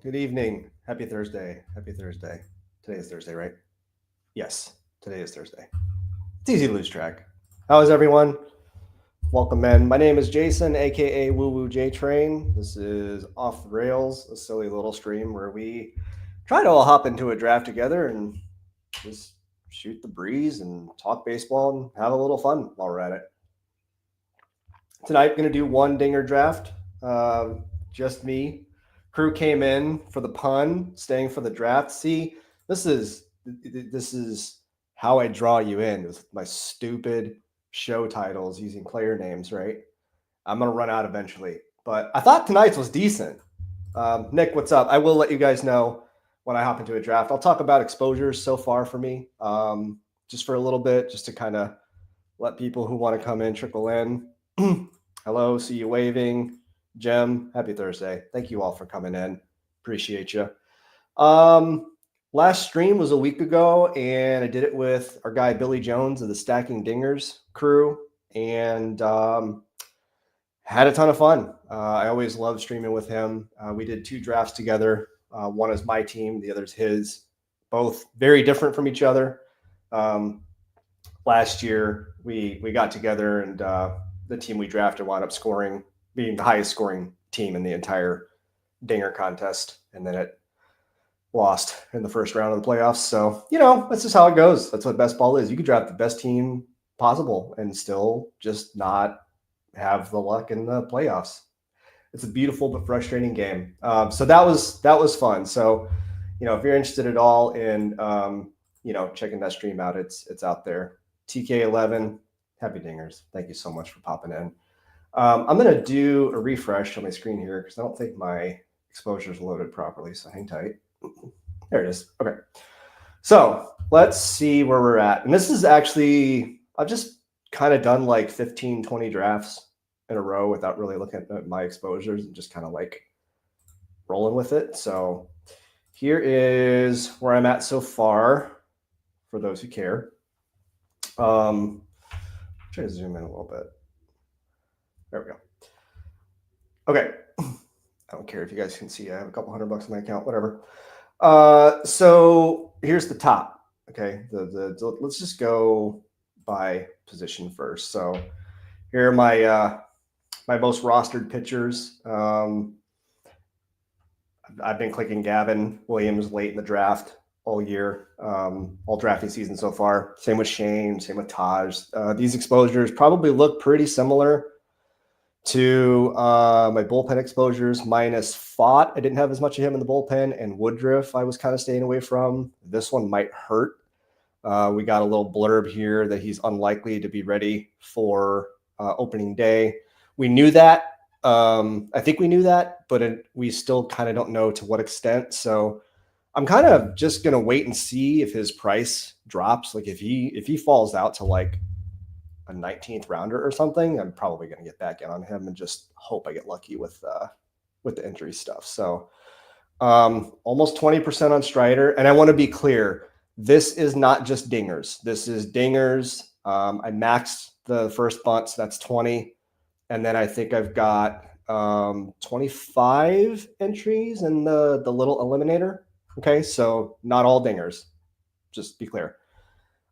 Good evening. Happy Thursday. Happy Thursday. Today is Thursday, right? Yes, today is Thursday. It's easy to lose track. How is everyone? Welcome in. My name is Jason, aka Woo Woo J Train. This is Off the Rails, a silly little stream where we try to all hop into a draft together and just shoot the breeze and talk baseball and have a little fun while we're at it. Tonight, going to do one dinger draft. Just me. Crew came in for the pun, staying for the draft. See, this is this is how I draw you in with my stupid show titles using player names, right? I'm gonna run out eventually, but I thought tonight's was decent. Nick, what's up? I will let you guys know when I hop into a draft. I'll talk about exposures so far for me, just for a little bit, just to kind of let people who want to come in trickle in. Hello, see you waving. Jem, happy Thursday. Thank you all for coming in. Appreciate you. Um, Last stream was a week ago, and I did it with our guy Billy Jones of the Stacking Dingers crew, and had a ton of fun. I always love streaming with him. We did two drafts together. One is my team, the other's his. Both very different from each other. Um, Last year, we got together, and the team we drafted wound up scoring, being the highest scoring team in the entire Dinger contest, and then it lost in the first round of the playoffs. So that's just how it goes. That's what best ball is. You could draft the best team possible and still just not have the luck in the playoffs. It's a beautiful but frustrating game. So that was fun. So if you're interested at all in checking that stream out, it's out there. TK11, happy dingers. Thank you so much for popping in. I'm gonna do a refresh on my screen here because I don't think my exposure is loaded properly. So hang tight. There it is. Okay. So let's see where we're at. And this is actually, I've just kind of done like 15, 20 drafts in a row without really looking at my exposures and just kind of like rolling with it. So here is where I'm at so far for those who care. Try to zoom in a little bit. There we go. Okay. I don't care if you guys can see. I have a couple $100 in my account, whatever. So here's the top. Okay. Let's just go by position first. So here are my most rostered pitchers. I've been clicking Gavin Williams late in the draft all year, all drafting season so far. Same with Shane, same with Taj. These exposures probably look pretty similar to my bullpen exposures, minus Fott. I didn't have as much of him in the bullpen, and Woodruff I was kind of staying away from. This one might hurt. We got a little blurb here that he's unlikely to be ready for opening day. We knew that. I think we knew that, but we still kind of don't know to what extent. So I'm kind of just gonna wait and see if his price drops. Like if he falls out to like a 19th rounder or something, I'm probably gonna get back in on him and just hope I get lucky with the injury stuff. So almost 20% on Strider, and I want to be clear. This is not just dingers. This is dingers. I maxed the first bunt, so that's 20. And then I think I've got 25 entries in the little eliminator. Okay, so not all dingers. Just be clear.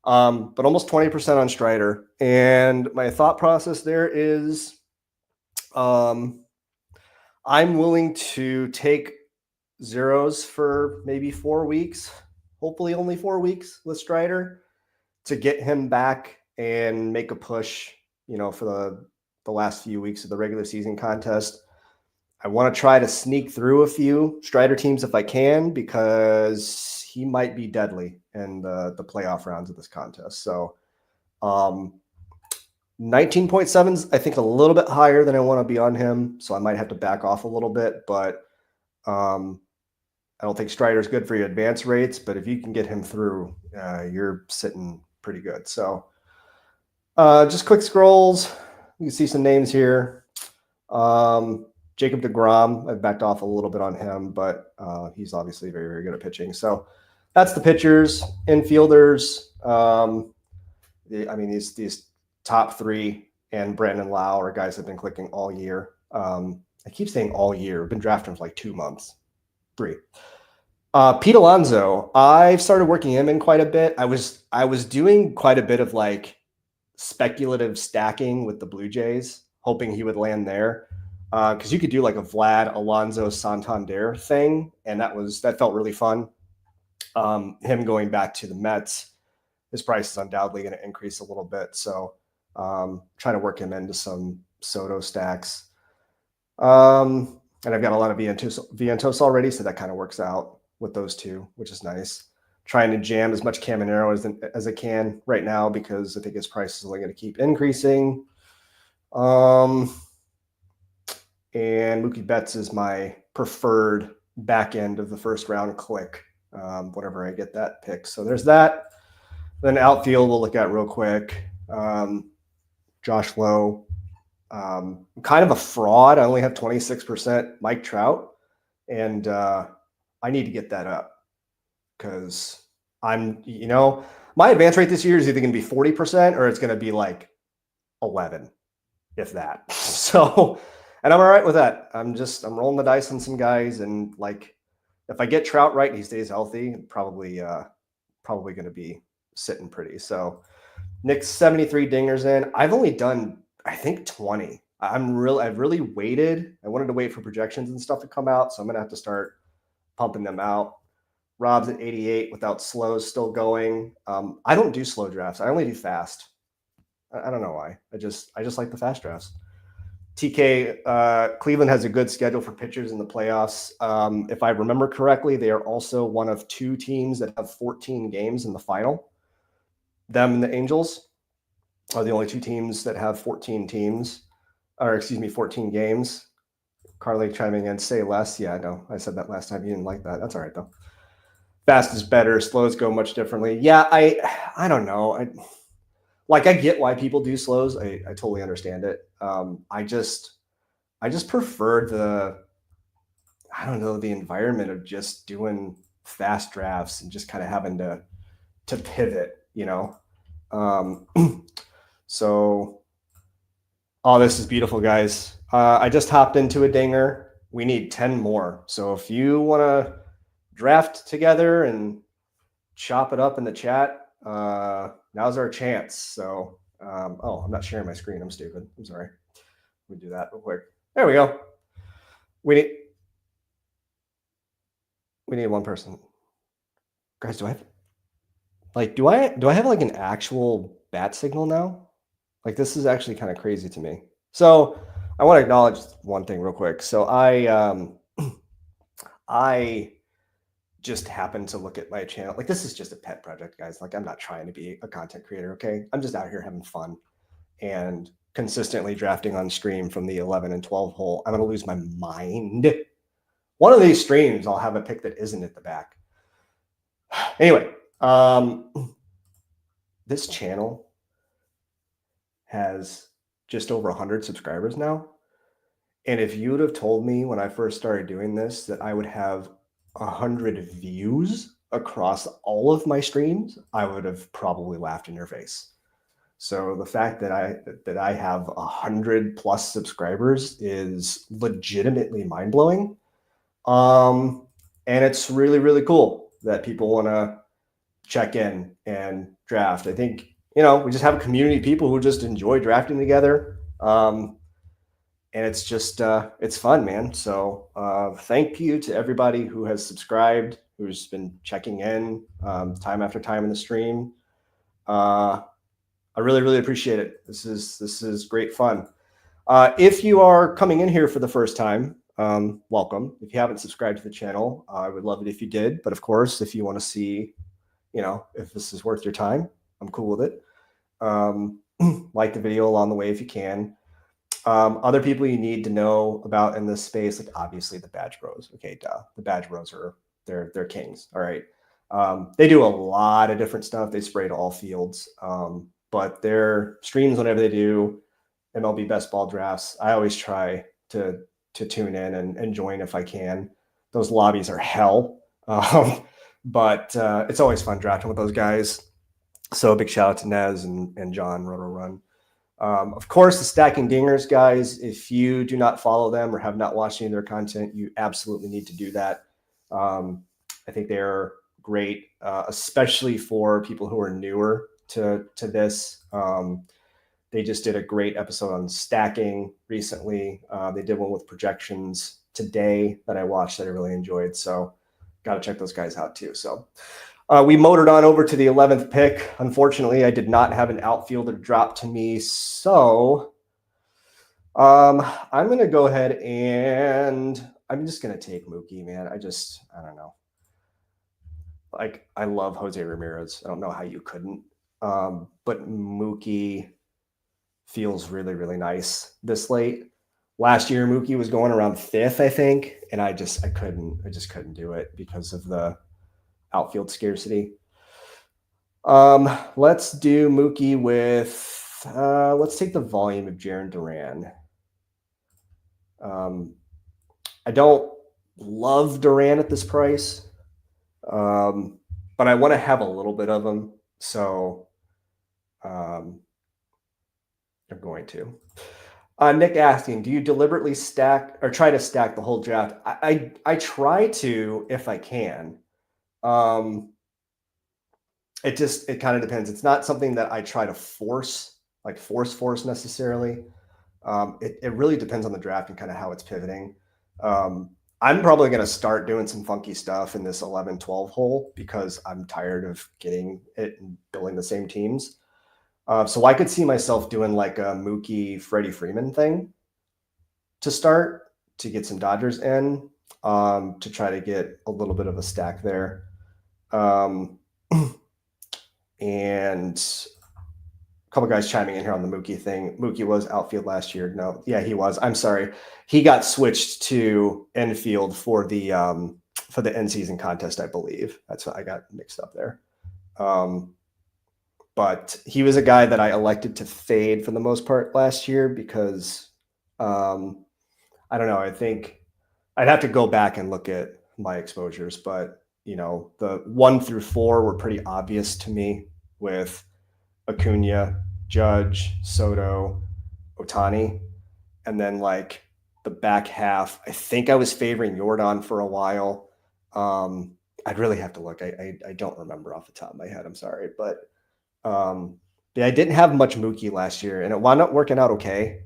But almost 20% on Strider. And my thought process there is I'm willing to take zeros for maybe 4 weeks, hopefully only 4 weeks with Strider to get him back and make a push, for the last few weeks of the regular season contest. I want to try to sneak through a few Strider teams if I can, because he might be deadly in the playoff rounds of this contest. So 19.7 is, I think, a little bit higher than I want to be on him. So I might have to back off a little bit, but I don't think Strider is good for your advance rates, but if you can get him through, you're sitting pretty good. So just quick scrolls. You can see some names here. Jacob DeGrom, I've backed off a little bit on him, but he's obviously very, very good at pitching. So that's the pitchers, infielders. These top three and Brandon Lau are guys I've been clicking all year. I keep saying all year. I've been drafting for like 2 months. 3. Pete Alonso, I've started working him in quite a bit. I was doing quite a bit of like speculative stacking with the Blue Jays, hoping he would land there. Because you could do like a Vlad Alonso Santander thing, and that felt really fun. Him going back to the Mets, his price is undoubtedly going to increase a little bit. So trying to work him into some Soto stacks. And I've got a lot of Vientos already, so that kind of works out with those two, which is nice. Trying to jam as much Caminero as I can right now because I think his price is only going to keep increasing. And Mookie Betts is my preferred back end of the first round click whenever I get that pick. So there's that. Then outfield we'll look at real quick. Josh Lowe. I'm kind of a fraud. I only have 26% Mike Trout, and I need to get that up because my advance rate this year is either going to be 40% or it's going to be like 11, if that. So, and I'm all right with that. I'm rolling the dice on some guys, and like if I get Trout right and he stays healthy, probably going to be sitting pretty. So Nick's 73 dingers in. I've only done, I think, 20. I've really waited. I wanted to wait for projections and stuff to come out, so I'm gonna have to start pumping them out. Rob's at 88 without slows still going. I don't do slow drafts. I only do fast. I don't know why. I just like the fast drafts. TK, Cleveland has a good schedule for pitchers in the playoffs. If I remember correctly, they are also one of 2 teams that have 14 games in the final. Them and the Angels are the only 2 teams that have 14 games. Carly chiming in, say less. Yeah, I know. I said that last time. You didn't like that. That's all right, though. Fast is better. Slows go much differently. Yeah, I don't know. I get why people do slows. I totally understand it. I just prefer the environment of just doing fast drafts and just kind of having to pivot, So, this is beautiful, guys. I just hopped into a dinger. We need 10 more. So if you want to draft together and chop it up in the chat, now's our chance. So, I'm not sharing my screen. I'm stupid. I'm sorry. Let me do that real quick. There we go. We need one person. Guys, do I have like an actual bat signal now? Like, this is actually kind of crazy to me. So I want to acknowledge one thing real quick. So I just happened to look at my channel. Like, this is just a pet project, guys. Like, I'm not trying to be a content creator, okay? I'm just out here having fun and consistently drafting on stream from the 11 and 12 hole. I'm going to lose my mind. One of these streams, I'll have a pick that isn't at the back. Anyway, this channel has just over 100 subscribers now. And if you would have told me when I first started doing this that I would have 100 views across all of my streams, I would have probably laughed in your face. So the fact that I have 100 plus subscribers is legitimately mind-blowing. And it's really, really cool that people want to check in and draft. I think, we just have a community of people who just enjoy drafting together. And it's just, it's fun, man. So thank you to everybody who has subscribed, who's been checking in time after time in the stream. I really, really appreciate it. This is great fun. If you are coming in here for the first time, welcome. If you haven't subscribed to the channel, I would love it if you did. But of course, if you want to see, if this is worth your time, I'm cool with it. Like the video along the way if you can. Other people you need to know about in this space, like obviously the Badge Bros. Okay, duh. The Badge Bros they're kings. All right. They do a lot of different stuff. They spray to all fields. But their streams, whenever they do MLB best ball drafts, I always try to tune in and join if I can. Those lobbies are hell. But it's always fun drafting with those guys. So a big shout out to Nez and John Roto Run. Of course, the Stacking Dingers guys, if you do not follow them or have not watched any of their content, you absolutely need to do that. I think they're great, especially for people who are newer to this. They just did a great episode on stacking recently. They did one with projections today that I watched that I really enjoyed. So got to check those guys out too. So we motored on over to the 11th pick. Unfortunately, I did not have an outfielder drop to me. So I'm going to go ahead and I'm just going to take Mookie, man. I don't know. Like, I love Jose Ramirez. I don't know how you couldn't. But Mookie feels really, really nice this late. Last year, Mookie was going around 5th, I think, and I just couldn't do it because of the outfield scarcity. Let's do Mookie with let's take the volume of Jarren Duran. I don't love Duran at this price, but I want to have a little bit of him, so I'm going to. Nick asking, do you deliberately stack or try to stack the whole draft? I try to if I can. It kind of depends. It's not something that I try to force necessarily. It really depends on the draft and kind of how it's pivoting. I'm probably going to start doing some funky stuff in this 11-12 hole because I'm tired of getting it and building the same teams. So I could see myself doing like a Mookie Freddie Freeman thing to start to get some Dodgers in, to try to get a little bit of a stack there. And a couple guys chiming in here on the Mookie thing. Mookie was outfield last year. No, yeah, he was. I'm sorry. He got switched to infield for the end season contest, I believe. That's what I got mixed up there. But he was a guy that I elected to fade for the most part last year because I don't know. I think I'd have to go back and look at my exposures, but the 1 through 4 were pretty obvious to me with Acuna, Judge, Soto, Ohtani, and then like the back half, I think I was favoring Jordan for a while. I'd really have to look. I don't remember off the top of my head. I'm sorry, but yeah, I didn't have much Mookie last year, and it wound up working out okay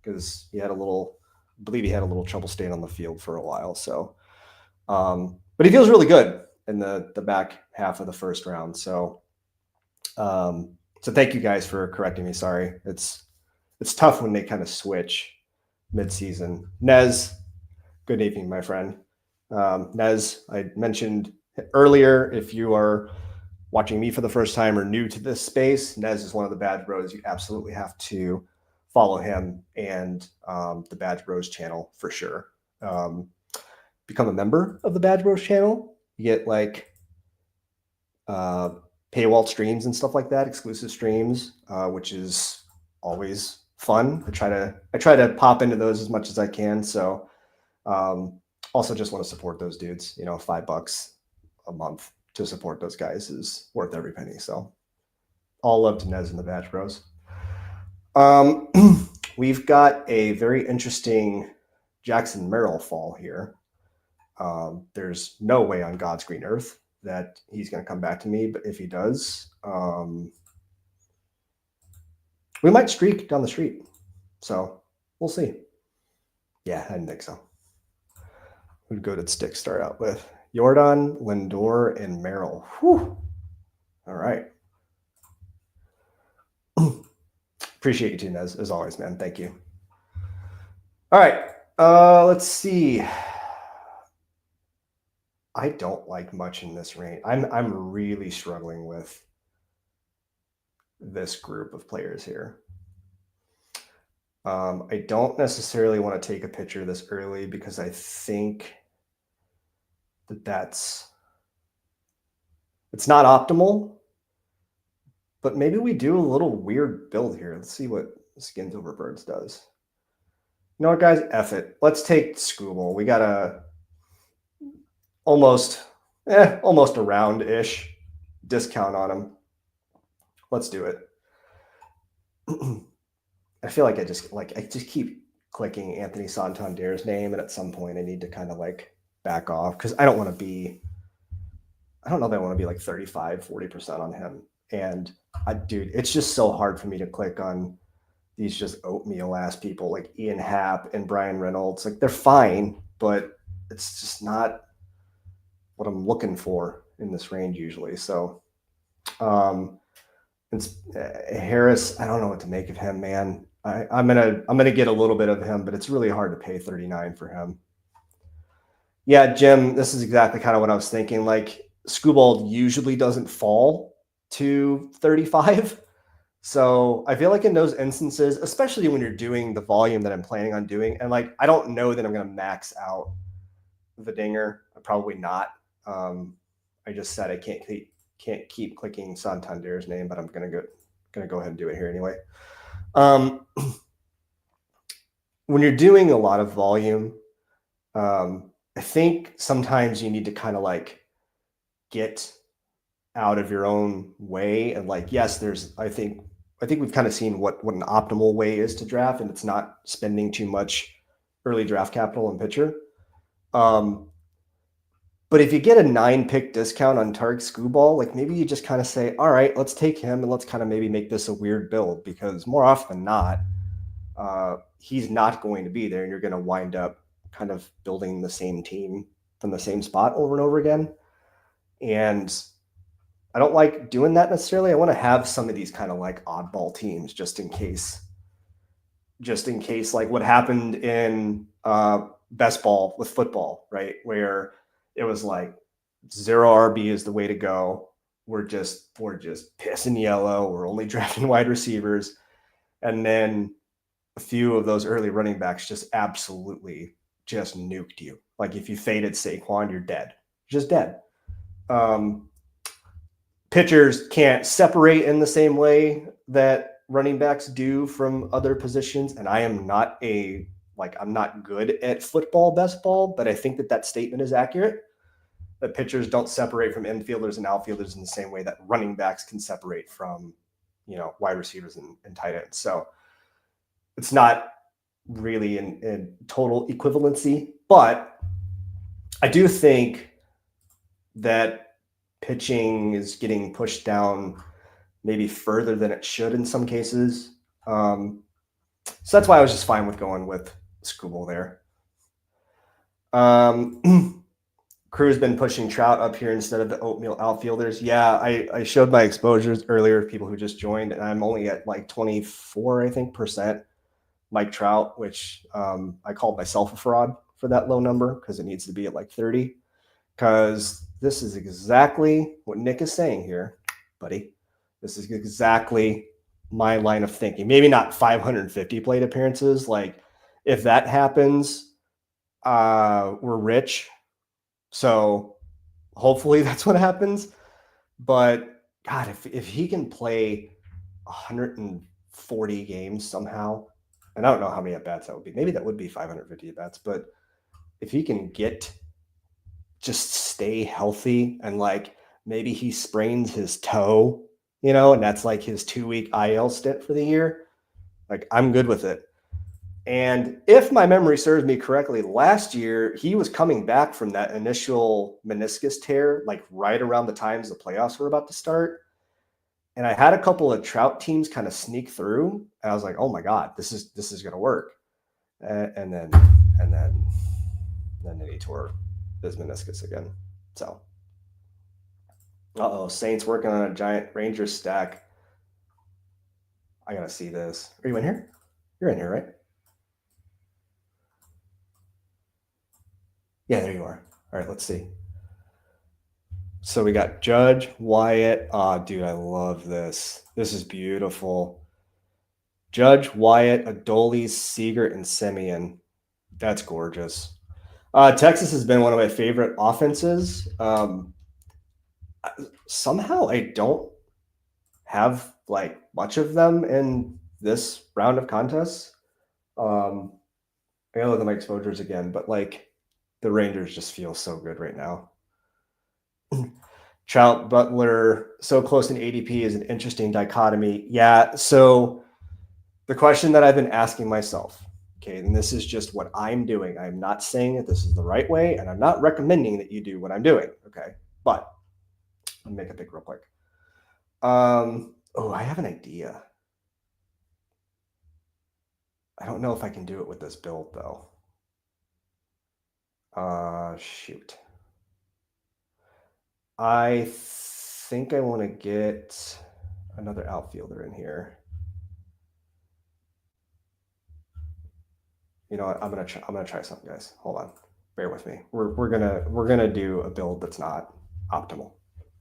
because I believe he had a little trouble staying on the field for a while. So, but he feels really good in the back half of the first round. So, so thank you guys for correcting me. Sorry, it's tough when they kind of switch mid-season. Nez, good evening, my friend. Nez, I mentioned earlier, if you are watching me for the first time or new to this space, Nez is one of the Badge Bros. You absolutely have to follow him and the Badge Bros channel for sure. Become a member of the Badge Bros channel. You get like paywall streams and stuff like that, exclusive streams, which is always fun. I try to pop into those as much as I can. So also just want to support those dudes. $5 a month to support those guys is worth every penny. So all love to Nez and the Badge Bros. We've got a very interesting Jackson Merrill fall here. There's no way on God's green earth that he's going to come back to me, but if he does, we might streak down the street. So we'll see. Yeah, I didn't think so. Who'd go to Stick start out with? Jordan, Lindor, and Merrill. Whew. All right. Appreciate you too, Nez, as always, man. Thank you. All right. Let's see. I don't like much in this range. I'm really struggling with this group of players here. I don't necessarily want to take a picture this early because I think it's not optimal, but maybe we do a little weird build here. Let's see what Skins Over Birds does. You know what, guys? F it. Let's take Scooble. We got a almost a round-ish discount on him. Let's do it. I feel like I just keep clicking Anthony Santander's name, and at some point I need to kind of like back off because I don't know that I want to be like 35-40% on him. And dude, it's just so hard for me to click on these just oatmeal ass people like Ian Happ and Brian Reynolds. Like they're fine, but it's just not what I'm looking for in this range usually. So it's Harris. I don't know what to make of him, man. I'm gonna get a little bit of him, but it's really hard to pay 39 for him. Yeah, Jim, this is exactly kind of what I was thinking. Like Skubal usually doesn't fall to 35. So I feel like in those instances, especially when you're doing the volume that I'm planning on doing, and like I don't know that I'm going to max out the dinger. Probably not. I just said I can't keep clicking Santander's name, but I'm gonna go ahead and do it here anyway. When you're doing a lot of volume, I think sometimes you need to kind of like get out of your own way and like yes, I think we've kind of seen what an optimal way is to draft, and it's not spending too much early draft capital and pitcher. But if you get a 9-pick discount on Tarek Skubal, like maybe you just kind of say, all right, let's take him and let's kind of maybe make this a weird build, because more often than not, he's not going to be there, and you're going to wind up kind of building the same team from the same spot over and over again. And I don't like doing that necessarily. I want to have some of these kind of like oddball teams just in case like what happened in best ball with football, right? Where it was like 0 RB is the way to go. We're just pissing yellow. We're only drafting wide receivers. And then a few of those early running backs just absolutely just nuked you. Like if you faded Saquon, you're dead. Just dead. Pitchers can't separate in the same way that running backs do from other positions. And I am not I'm not good at football, best ball, but I think that statement is accurate. That pitchers don't separate from infielders and outfielders in the same way that running backs can separate from, wide receivers and tight ends. So it's not really in total equivalency, but I do think that pitching is getting pushed down maybe further than it should in some cases. So that's why I was just fine with going with Skubal there. Crew's been pushing Trout up here instead of the oatmeal outfielders. Yeah, I showed my exposures earlier, people who just joined, and I'm only at like 24, I think, percent Mike Trout, which I called myself a fraud for that low number because it needs to be at like 30. Because this is exactly what Nick is saying here, buddy. This is exactly my line of thinking. Maybe not 550 plate appearances. Like if that happens, we're rich. So hopefully that's what happens. But God, if he can play 140 games somehow, and I don't know how many at-bats that would be. Maybe that would be 550 at-bats. But if he can just stay healthy, and like maybe he sprains his toe, and that's like his 2-week IL stint for the year, like I'm good with it. And if my memory serves me correctly, last year he was coming back from that initial meniscus tear, like right around the times the playoffs were about to start. And I had a couple of Trout teams kind of sneak through, and I was like, "Oh my God, this is going to work." And then he tore his meniscus again. So, Saints working on a giant Rangers stack. I gotta see this. Are you in here? You're in here, right? Yeah, there you are. All right, let's see. So we got Judge, Wyatt. Oh, dude, I love this. This is beautiful. Judge, Wyatt, Adolis, Seager, and Semien. That's gorgeous. Texas has been one of my favorite offenses. Somehow I don't have like much of them in this round of contests. I gotta look at my exposures again, but like the Rangers just feel so good right now. Trout, Butler, so close in ADP is an interesting dichotomy. Yeah, so the question that I've been asking myself Okay, and this is just what I'm doing. I'm not saying that this is the right way, and I'm not recommending that you do what I'm doing. Okay, but let me make a pick real quick. Oh, I have an idea. I don't know if I can do it with this build though. Shoot. I think I want to get another outfielder in here. You know what? I'm gonna try something, guys. Hold on, bear with me. We're gonna do a build that's not optimal.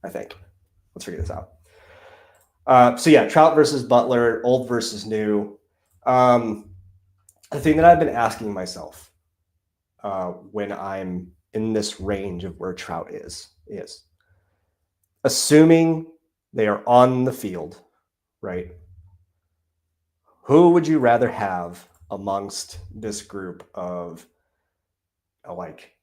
I think. Let's figure this out. So yeah, Trout versus Butler, old versus new. The thing that I've been asking myself when I'm in this range of where Trout is assuming they are on the field, right? Who would you rather have amongst this group of like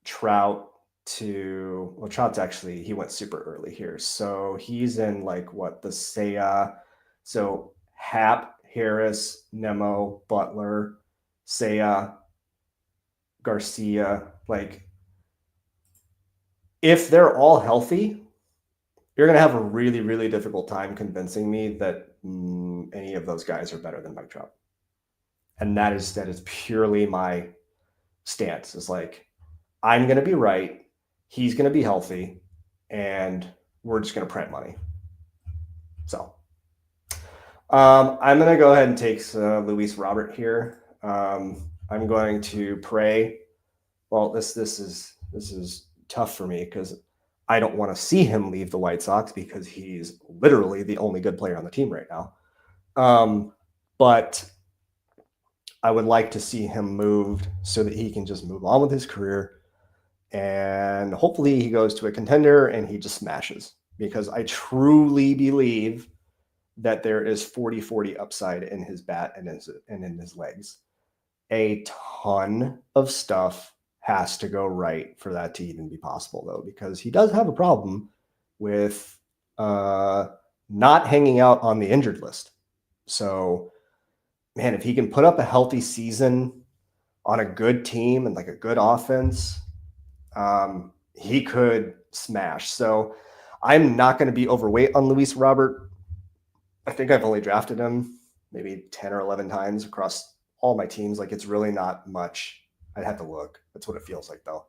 Trout to, well, Trout's actually, he went super early here. So he's in like what, the Seiya. So Hap, Harris, Nemo, Butler, Seiya, Garcia. Like, if they're all healthy, you're going to have a really, really difficult time convincing me that any of those guys are better than Mike Trout. And that is purely my stance. Is like, I'm going to be right. He's going to be healthy, and we're just going to print money. So I'm going to go ahead and take Luis Robert here. I'm going to pray. Well, this is tough for me because I don't want to see him leave the White Sox because he's literally the only good player on the team right now. But I would like to see him moved so that he can just move on with his career. And hopefully he goes to a contender and he just smashes, because I truly believe that there is 40-40 upside in his bat and in his legs. A ton of stuff has to go right for that to even be possible, though, because he does have a problem with not hanging out on the injured list. So, man, if he can put up a healthy season on a good team and like a good offense, he could smash. So I'm not going to be overweight on Luis Robert. I think I've only drafted him maybe 10 or 11 times across all my teams. Like, it's really not much. I'd have to look. That's what it feels like, though.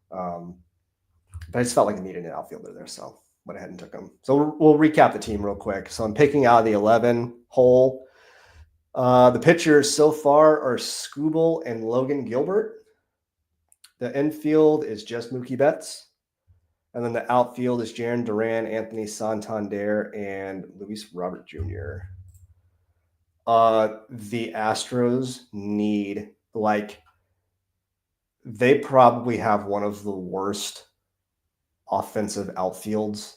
But I just felt like I needed an outfielder there, so went ahead and took him. So we'll recap the team real quick. So I'm picking out of the 11 hole. The pitchers so far are Skubal and Logan Gilbert. The infield is just Mookie Betts. And then the outfield is Jarren Duran, Anthony Santander, and Luis Robert Jr. The Astros need, like, they probably have one of the worst offensive outfields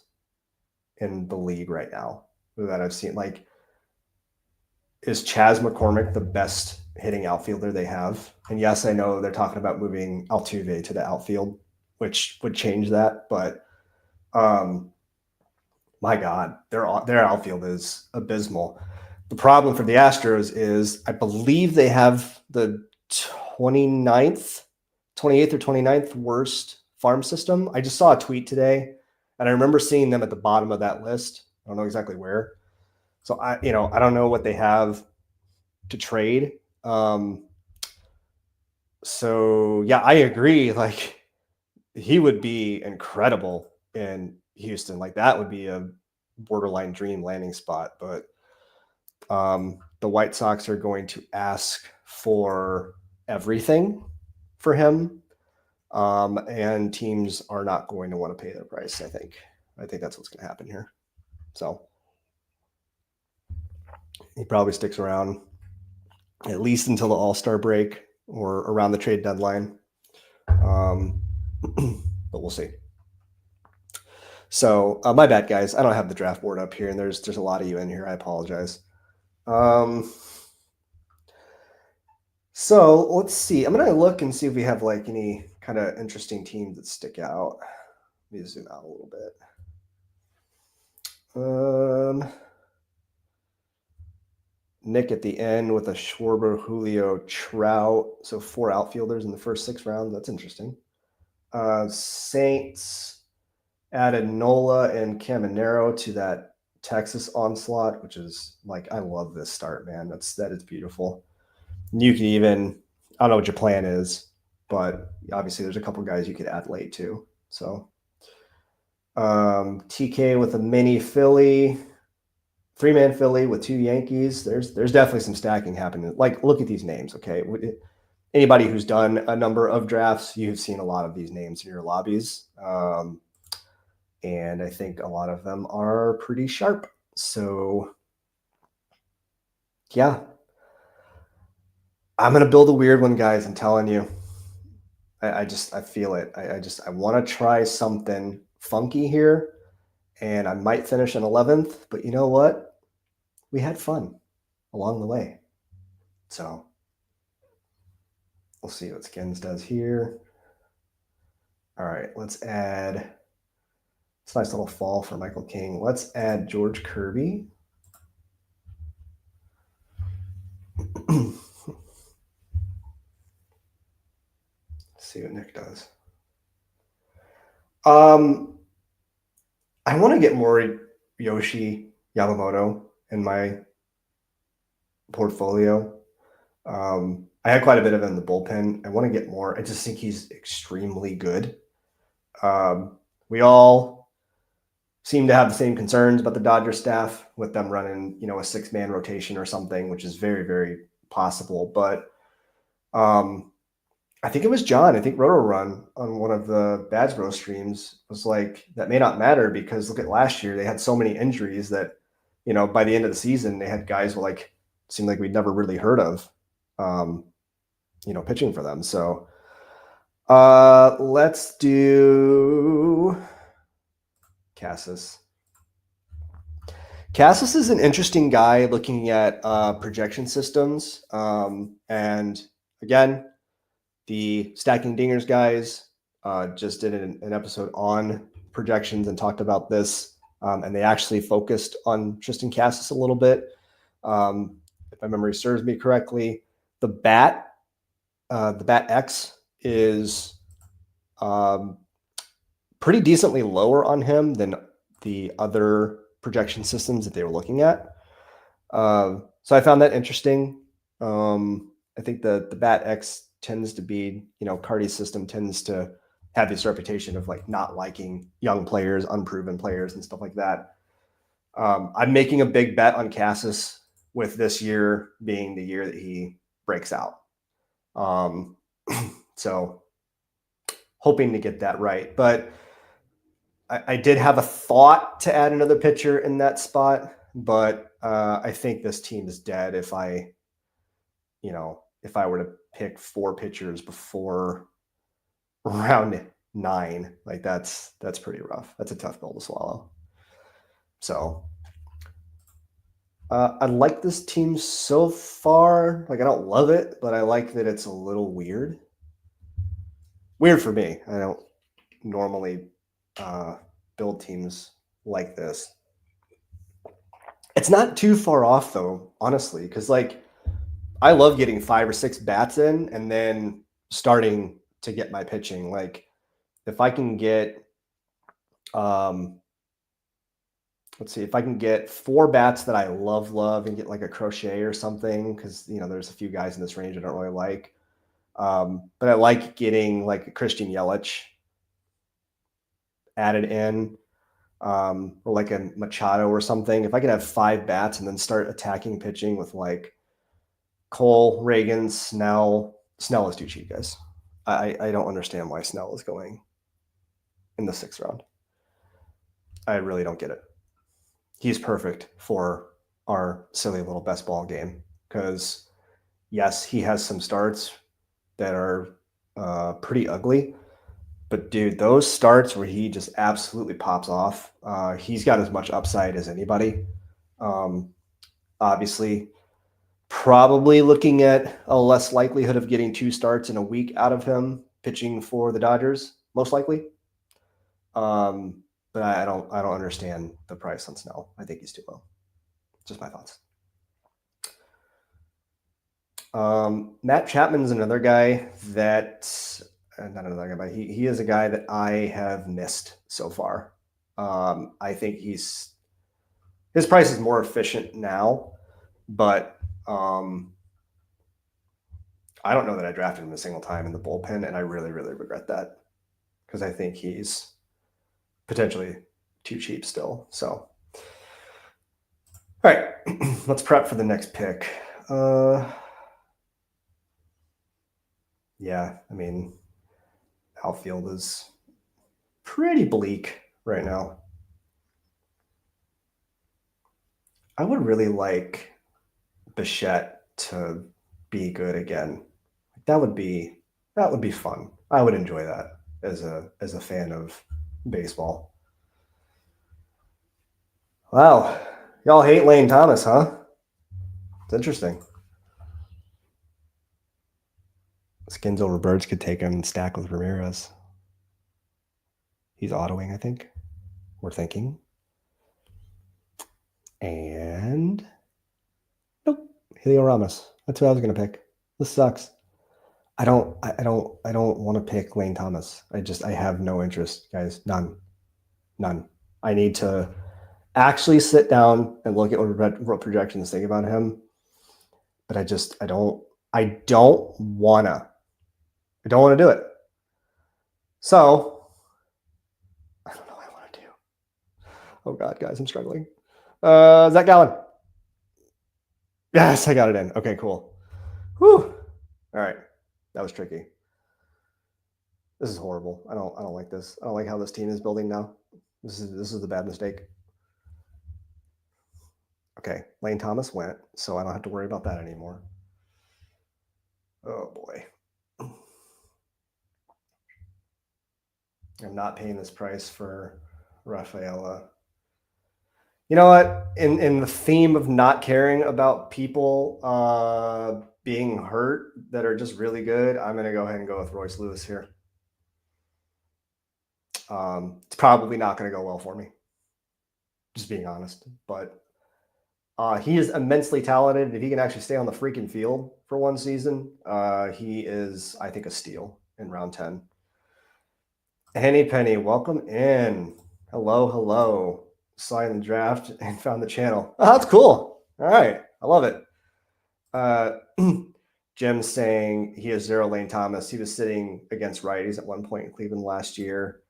in the league right now that I've seen. Like, is Chas McCormick the best hitting outfielder they have? And yes, I know they're talking about moving Altuve to the outfield, which would change that, but my God, their outfield is abysmal. The problem for the Astros is I believe they have the 28th or 29th worst farm system. I just saw a tweet today, and I remember seeing them at the bottom of that list. I don't know exactly where. So I don't know what they have to trade. So yeah, I agree. Like, he would be incredible in Houston. Like, that would be a borderline dream landing spot. But the White Sox are going to ask for everything for him, and teams are not going to want to pay their price. I think that's what's going to happen here. So he probably sticks around at least until the All-Star break or around the trade deadline. But we'll see. So my bad, guys. I don't have the draft board up here, and there's a lot of you in here. I apologize. So let's see. I'm gonna look and see if we have like any kind of interesting teams that stick out. Let me zoom out a little bit. Nick at the end with a Schwarber, Julio, Trout. So 4 outfielders in the first 6 rounds. That's interesting. Saints added Nola and Caminero to that Texas onslaught, which is like, I love this start, man. That is beautiful. You can even, I don't know what your plan is, but obviously there's a couple guys you could add late too. So TK with a mini Philly, 3-man Philly with 2 Yankees. There's definitely some stacking happening. Like, look at these names, okay? Anybody who's done a number of drafts, you've seen a lot of these names in your lobbies. And I think a lot of them are pretty sharp. So yeah, I'm going to build a weird one, guys. I'm telling you. I feel it. I want to try something funky here, and I might finish in 11th, but you know what? We had fun along the way. So we'll see what Skins does here. All right, let's add, it's a nice little fall for Michael King. Let's add George Kirby. See what Nick does. I want to get more Yoshi Yamamoto in my portfolio. I had quite a bit of it in the bullpen. I want to get more. I just think he's extremely good. We all seem to have the same concerns about the Dodger staff with them running, a 6-man rotation or something, which is very, very possible. But I think it was John. I think Roto Run on one of the Bads Bro streams was like, that may not matter because look at last year. They had so many injuries that, by the end of the season, they had guys who seemed like we'd never really heard of, pitching for them. So let's do Cassis. Cassis is an interesting guy looking at projection systems. And again, the Stacking Dingers guys just did an episode on projections and talked about this. And they actually focused on Tristan Cassis a little bit. If my memory serves me correctly, the Bat X is pretty decently lower on him than the other projection systems that they were looking at. So I found that interesting. I think the Bat X tends to be, Cardi's system tends to have this reputation of not liking young players, unproven players, and stuff like that. I'm making a big bet on Cassis with this year being the year that he breaks out. So hoping to get that right. But I did have a thought to add another pitcher in that spot, but I think this team is dead if I were to pick 4 pitchers before round 9. That's pretty rough. That's a tough pill to swallow. So I like this team so far. I don't love it, but I like that it's a little weird. Weird for me. I don't normally build teams like this. It's not too far off though, honestly, because I love getting 5 or 6 bats in and then starting to get my pitching. If I can get, let's see, if I can get 4 bats that I love and get a Crochet or something, because there's a few guys in this range I don't really like. But I like getting a Christian Yelich added in, or a Machado or something. If I could have 5 bats and then start attacking pitching with Cole, Reagan, Snell. Snell is too cheap, guys. I don't understand why Snell is going in the 6th round. I really don't get it. He's perfect for our silly little best ball game because, yes, he has some starts that are pretty ugly. But, dude, those starts where he just absolutely pops off, he's got as much upside as anybody. Obviously, probably looking at a less likelihood of getting 2 starts in a week out of him pitching for the Dodgers, most likely. But I don't understand the price on Snell. I think he's too low. Just my thoughts. Matt Chapman's another guy that, not another guy, but he is a guy that I have missed so far. I think his price is more efficient now, but I don't know that I drafted him a single time in the bullpen, and I really, really regret that because I think he's potentially too cheap still. So, all right, let's prep for the next pick. Yeah, I mean, outfield is pretty bleak right now. I would really like Bichette to be good again. That would be fun. I would enjoy that as a fan of baseball. Wow, y'all hate Lane Thomas, huh? It's interesting. Skins over birds could take him and stack with Ramirez. He's autoing, I think. We're thinking. And nope, Julio Ramos. That's who I was gonna pick. This sucks. I don't want to pick Lane Thomas. I have no interest, guys. None. I need to actually sit down and look at what projections think about him. But I don't wanna do it. So I don't know what I want to do. Oh God, guys, I'm struggling. Zach Gallen. Yes, I got it in. Okay, cool. Whew. All right. That was tricky. This is horrible. I don't like this. I don't like how this team is building now. This is the bad mistake. Okay, Lane Thomas went, so I don't have to worry about that anymore. Oh boy. I'm not paying this price for Rafaela. You know what? In the theme of not caring about people being hurt that are just really good, I'm going to go ahead and go with Royce Lewis here. It's probably not going to go well for me, just being honest. But he is immensely talented. If he can actually stay on the freaking field for one season, he is, I think, a steal in round 10. Henny Penny, welcome in. Hello. Saw you in the draft and found the channel. Oh, that's cool. All right. I love it. Jim's saying he has 0 Lane Thomas. He was sitting against righties at one point in Cleveland last year.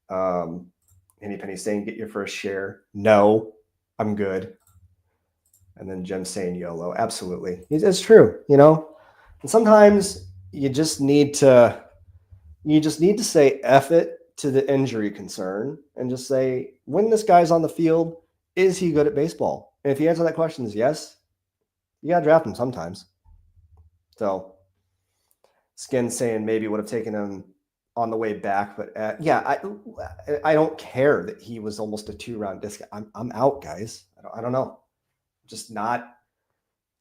Henny Penny saying, get your first share. No, I'm good. And then Jim saying YOLO. Absolutely. It's true, you know? And sometimes you just need to say F it to the injury concern and just say, when this guy's on the field, is he good at baseball? And if the answer to that question is yes, you got to draft him sometimes. So Skin saying maybe would have taken him on the way back, but I don't care that he was almost a 2-round discount. I'm out, guys. I don't know.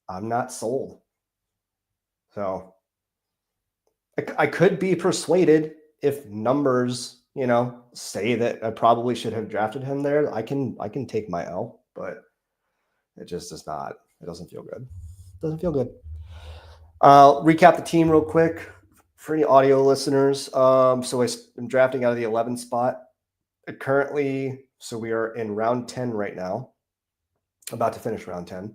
I'm not sold. So I could be persuaded if numbers, say that I probably should have drafted him there. I can take my L, but it just does not. It doesn't feel good. I'll recap the team real quick for any audio listeners. So I'm drafting out of the 11 spot currently. So we are in round 10 right now, about to finish round 10.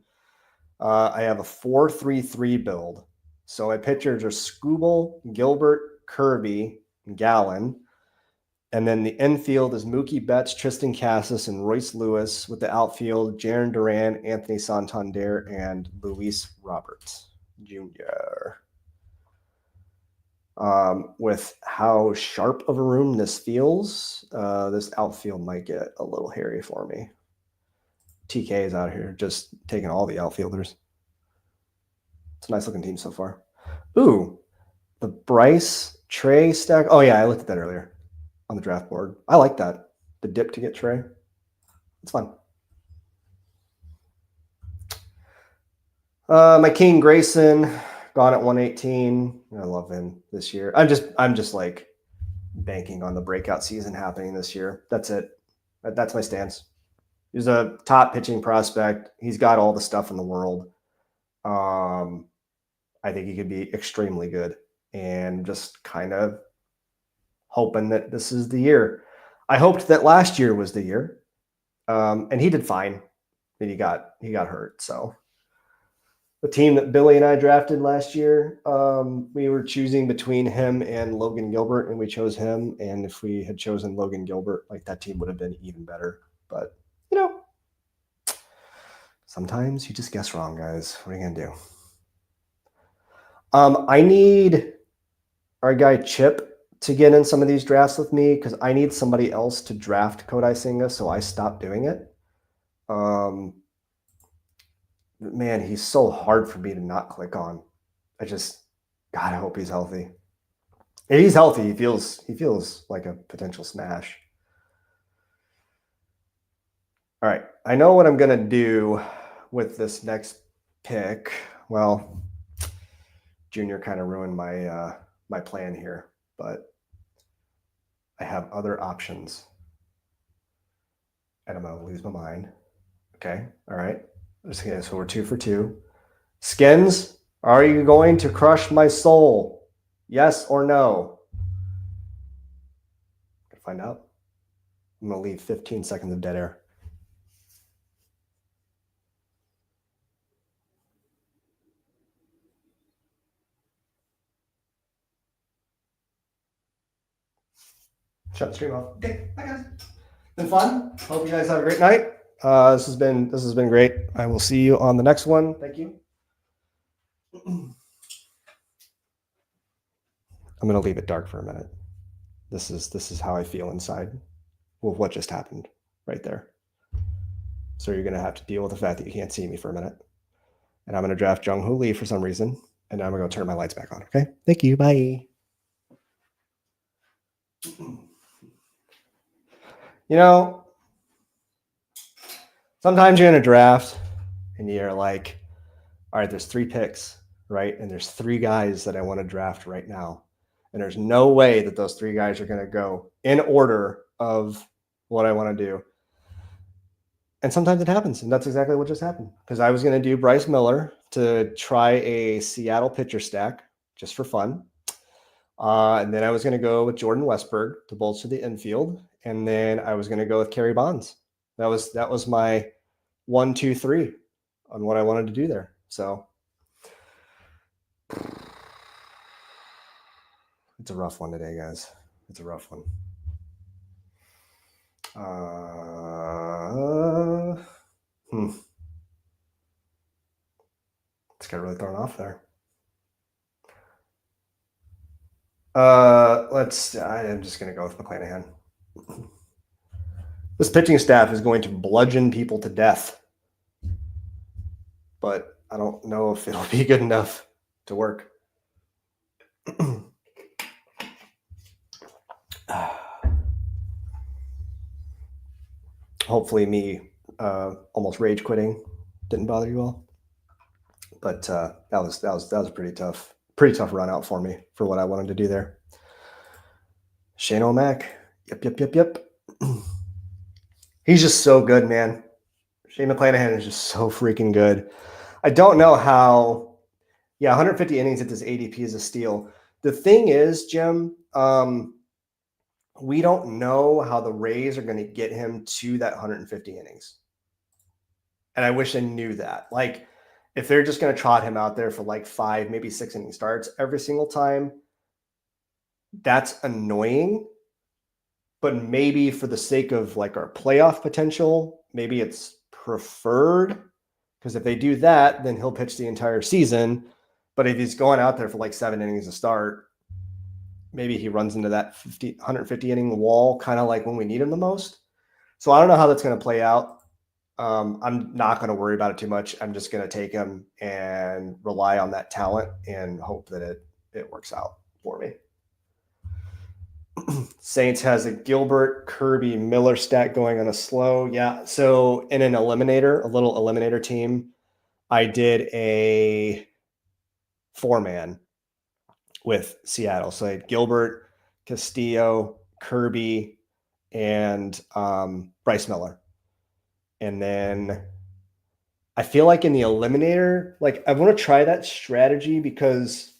I have a 4-3-3 build. So my pitchers are Skubal, Gilbert, Kirby, Gallen. And then the infield is Mookie Betts, Tristan Cassis, and Royce Lewis, with the outfield, Jarren Duran, Anthony Santander, and Luis Roberts Jr. With how sharp of a room this feels, this outfield might get a little hairy for me. TK is out here just taking all the outfielders. It's a nice looking team so far. Ooh, the Bryce Trey stack. Oh yeah, I looked at that earlier on the draft board. I like that. The dip to get Trey. It's fun. My King Grayson gone at 118. I love him this year. I'm just like banking on the breakout season happening this year. That's it. That's my stance. He's a top pitching prospect. He's got all the stuff in the world. I think he could be extremely good, and just kind of hoping that this is the year. I hoped that last year was the year, and he did fine. Then he got hurt. So the team that Billy and I drafted last year, we were choosing between him and Logan Gilbert, and we chose him. And if we had chosen Logan Gilbert, like, that team would have been even better. But sometimes you just guess wrong, guys. What are you gonna do? I need our guy Chip to get in some of these drafts with me, because I need somebody else to draft Kodai Senga, so I stopped doing it. Man, he's so hard for me to not click on. God, I hope he's healthy. If he's healthy, he feels like a potential smash. All right, I know what I'm gonna do with this next pick. Well, Junior kind of ruined my plan here, but I have other options, and I'm gonna lose my mind. Okay, all right. So we're 2 for 2. Skins, are you going to crush my soul? Yes or no? Find out. I'm gonna leave 15 seconds of dead air. Shut the stream off. Okay, bye guys. Been fun. Hope you guys have a great night. This has been great. I will see you on the next one. Thank you. I'm gonna leave it dark for a minute. This is how I feel inside with what just happened right there. So you're gonna have to deal with the fact that you can't see me for a minute. And I'm gonna draft Jung Lee for some reason, and I'm gonna go turn my lights back on. Okay. Thank you. Bye. Sometimes you're in a draft and you're like, all right, there's 3 picks, right? And there's 3 guys that I want to draft right now. And there's no way that those 3 guys are going to go in order of what I want to do. And sometimes it happens. And that's exactly what just happened. Because I was going to do Bryce Miller to try a Seattle pitcher stack just for fun. And then I was going to go with Jordan Westberg to bolster the infield. And then I was going to go with Kerry Bonds. That was my 1, 2, 3 on what I wanted to do there. So it's a rough one today, guys. It's a rough one. This got really thrown off there. I'm just going to go with McClanahan. This pitching staff is going to bludgeon people to death, but I don't know if it'll be good enough to work. Hopefully me almost rage quitting didn't bother you all, but that was a pretty tough run out for me for what I wanted to do there. Shane O'Mac. Yep. He's just so good, man. Shane McClanahan is just so freaking good. I don't know how. Yeah, 150 innings at this ADP is a steal. The thing is, Jim, we don't know how the Rays are going to get him to that 150 innings. And I wish I knew that. Like, if they're just going to trot him out there for like 5, maybe 6 inning starts every single time, that's annoying. But maybe for the sake of like our playoff potential, maybe it's preferred, because if they do that, then he'll pitch the entire season. But if he's going out there for like 7 innings to start, maybe he runs into that 150 inning wall, kind of like when we need him the most. So I don't know how that's going to play out. I'm not going to worry about it too much. I'm just going to take him and rely on that talent and hope that it works out for me. Saints has a Gilbert, Kirby, Miller stack going on a slow. Yeah. So in a little eliminator team, I did a 4-man with Seattle. So I had Gilbert, Castillo, Kirby, and Bryce Miller. And then I feel like in the eliminator, like I want to try that strategy because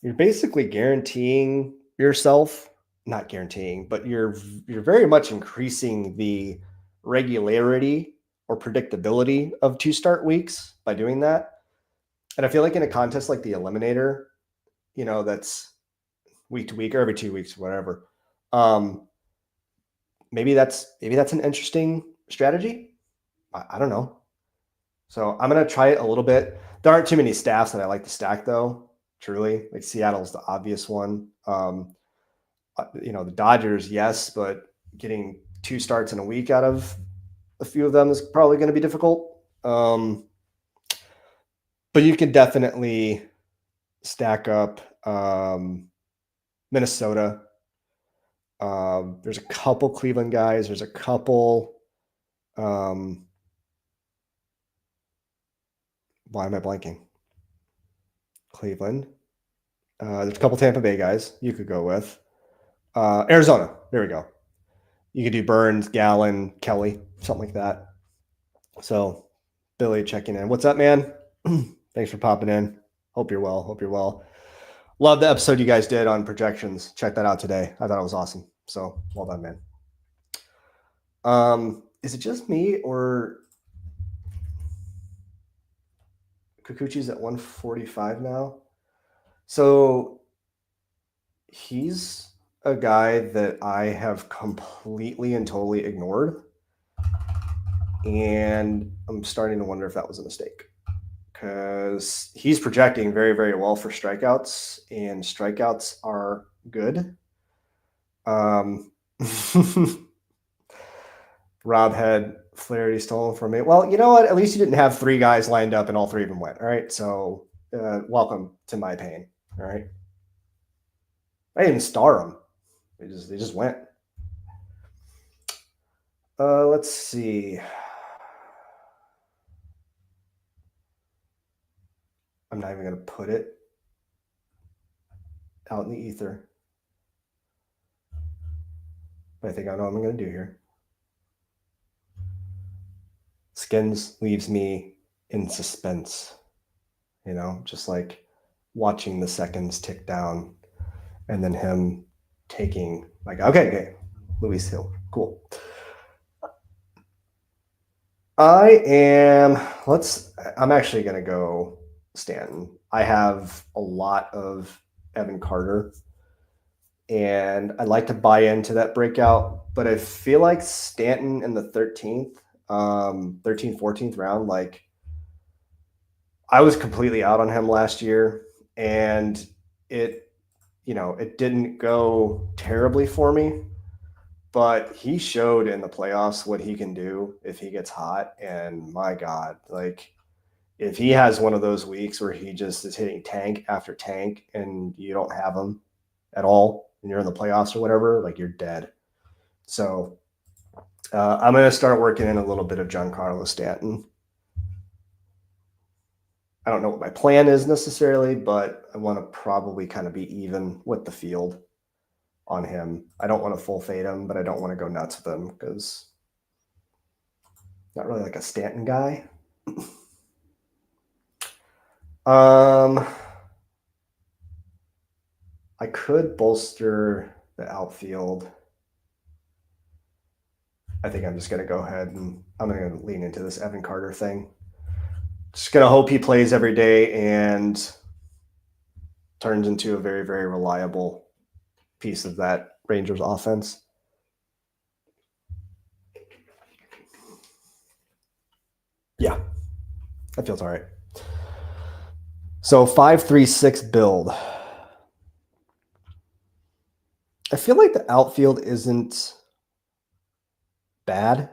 you're basically guaranteeing yourself, not guaranteeing, but you're very much increasing the regularity or predictability of 2 start weeks by doing that. And I feel like in a contest like the eliminator, that's week to week or every 2 weeks, whatever. Maybe that's an interesting strategy. I don't know. So I'm gonna try it a little bit. There aren't too many staffs that I like to stack though. Truly, like Seattle's the obvious one. The Dodgers, yes, but getting 2 starts in a week out of a few of them is probably going to be difficult. But you can definitely stack up Minnesota. There's a couple Cleveland guys. There's a couple. Why am I blanking? Cleveland. There's a couple Tampa Bay guys you could go with. Arizona. There we go. You could do Burns, Gallen, Kelly, something like that. So, Billy checking in. What's up, man? Thanks for popping in. Hope you're well. Love the episode you guys did on projections. Check that out today. I thought it was awesome. So, well done, man. Is it just me or Kikuchi's at 145 now? So, he's a guy that I have completely and totally ignored. And I'm starting to wonder if that was a mistake. Because he's projecting very, very well for strikeouts, and strikeouts are good. Rob had Flaherty stolen from me. Well, you know what? At least you didn't have 3 guys lined up and all 3 of them went. All right. So welcome to my pain. All right. I didn't star them. They just went. Let's see. I'm not even going to put it out in the ether. But I think I know what I'm going to do here. Skins leaves me in suspense, just like watching the seconds tick down and then him taking, like, okay, Luis Hill, cool. I'm actually going to go Stanton. I have a lot of Evan Carter, and I'd like to buy into that breakout, but I feel like Stanton in the 13th, 14th round, like I was completely out on him last year, and it didn't go terribly for me, but he showed in the playoffs what he can do if he gets hot. And my God, like if he has one of those weeks where he just is hitting tank after tank and you don't have him at all and you're in the playoffs or whatever, like you're dead. So I'm going to start working in a little bit of Giancarlo Stanton. I don't know what my plan is necessarily, but I want to probably kind of be even with the field on him. I don't want to full fade him, but I don't want to go nuts with him because not really like a Stanton guy. I could bolster the outfield. I think I'm just going to go ahead and I'm going to lean into this Evan Carter thing. Just going to hope he plays every day and turns into a very, very reliable piece of that Rangers offense. Yeah, that feels all right. So 5-3-6 build. I feel like the outfield isn't bad.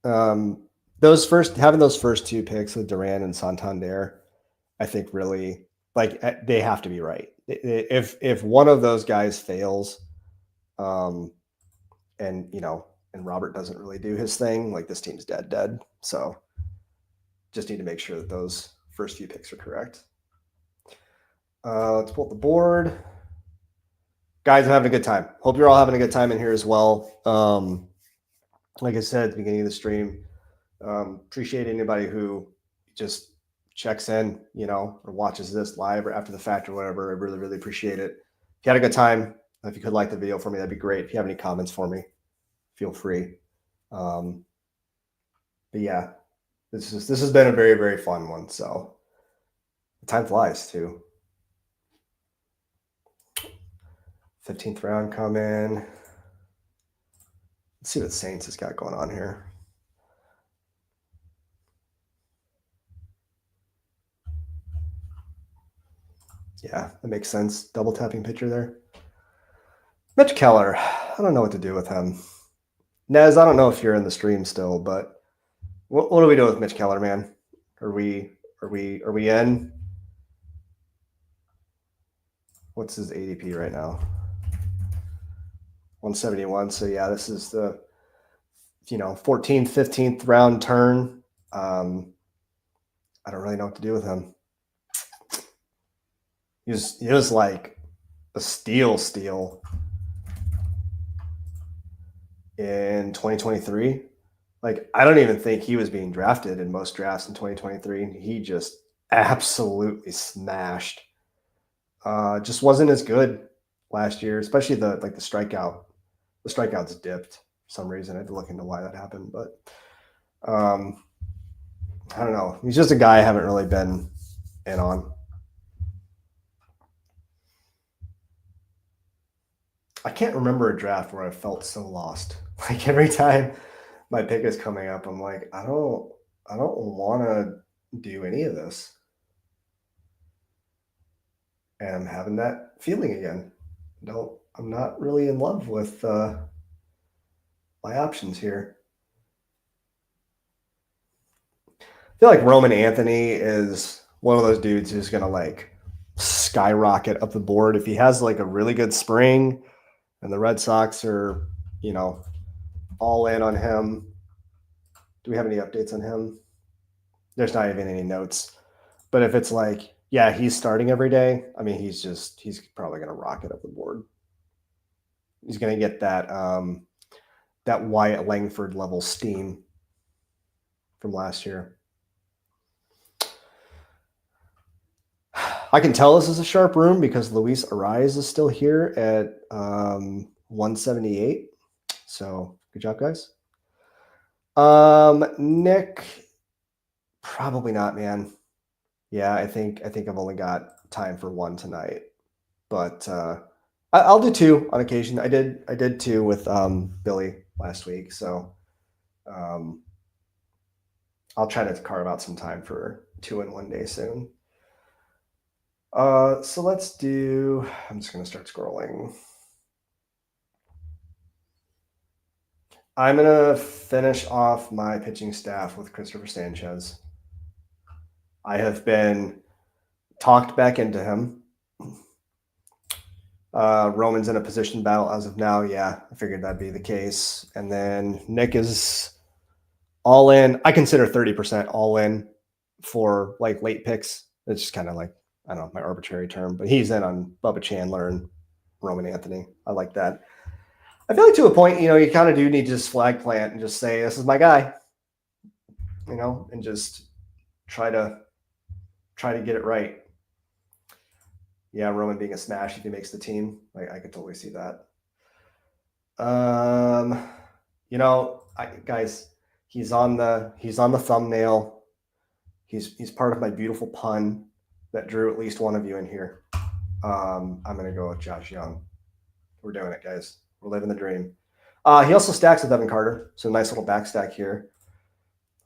Having those first 2 picks with Duran and Santander, I think really like they have to be right. If one of those guys fails, and Robert doesn't really do his thing, like this team's dead. So just need to make sure that those first few picks are correct. Let's pull up the board. Guys, I'm having a good time. Hope you're all having a good time in here as well. Like I said at the beginning of the stream, appreciate anybody who just checks in, or watches this live or after the fact or whatever. I really, really appreciate it. If you had a good time, if you could like the video for me, that'd be great. If you have any comments for me, feel free. But yeah, this has been a very, very fun one. So time flies too. 15th round coming. Let's see what Saints has got going on here. Yeah, that makes sense. Double tapping pitcher there. Mitch Keller. I don't know what to do with him. Nez, I don't know if you're in the stream still, but what do we do with Mitch Keller, man? Are we in? What's his ADP right now? 171. So yeah, this is the 14th, 15th round turn. I don't really know what to do with him. He was like a steal in 2023. Like, I don't even think he was being drafted in most drafts in 2023. He just absolutely smashed. Just wasn't as good last year, especially the strikeout. The strikeouts dipped for some reason. I had to look into why that happened, but I don't know. He's just a guy I haven't really been in on. I can't remember a draft where I felt so lost. Like, every time my pick is coming up, I'm like, I don't want to do any of this. And I'm having that feeling again. I'm not really in love with my options here. I feel like Roman Anthony is one of those dudes who's going to like skyrocket up the board if he has like a really good spring and the Red Sox are, all in on him. Do we have any updates on him? There's not even any notes. But if it's like, yeah, he's starting every day, I mean, he's probably going to rocket up the board. He's going to get that that Wyatt Langford level steam from last year. I can tell this is a sharp room because Luis Ariz is still here at 178. So good job, guys. Nick, probably not, man. Yeah, I think I've only got time for one tonight, but I'll do two on occasion. I did two with Billy last week, so I'll try to carve out some time for two in one day soon. So let's do. I'm just gonna start scrolling. I'm gonna finish off my pitching staff with Christopher Sanchez. I have been talked back into him. Roman's in a position battle as of now. Yeah, I figured that'd be the case. And then Nick is all in. I consider 30% all in for like late picks. It's just kind of like, I don't know, my arbitrary term, but he's in on Bubba Chandler and Roman Anthony. I like that. I feel like to a point, you kind of do need to just flag plant and just say, this is my guy, and just try to get it right. Yeah, Roman being a smash if he makes the team. I could totally see that. Guys, he's on the thumbnail. He's part of my beautiful pun that drew at least one of you in here. I'm gonna go with Josh Jung. We're doing it, guys. We're living the dream. He also stacks with Evan Carter, so nice little back stack here.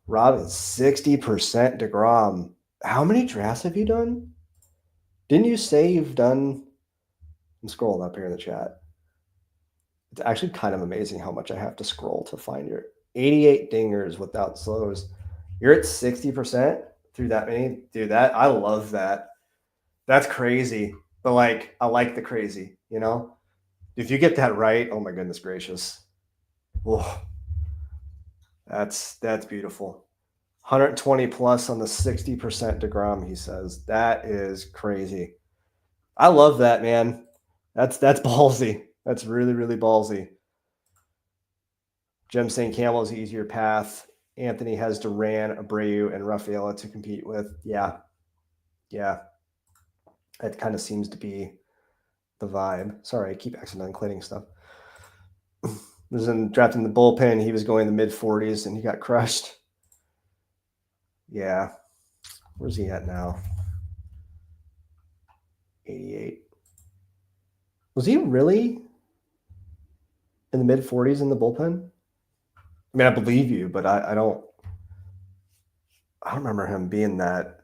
Rob is 60% DeGrom. How many drafts have you done? Didn't you say you've done? I'm scrolling up here in the chat. It's actually kind of amazing how much I have to scroll to find your 88 dingers without slows. You're at 60% through that many. Dude, I love that. That's crazy. But I like the crazy, If you get that right, oh my goodness gracious. Oh, that's beautiful. 120 plus on the 60% DeGrom, he says. That is crazy. I love that, man. That's ballsy. That's really, really ballsy. Jim St. Campbell's the easier path. Anthony has Duran, Abreu, and Rafaela to compete with. Yeah. It kind of seems to be the vibe. Sorry, I keep accidentally clicking stuff. Was in drafting the bullpen. He was going in the mid 40s and he got crushed. Yeah. Where's he at now? 88. Was he really in the mid 40s in the bullpen? I mean, I believe you, but I don't remember him being that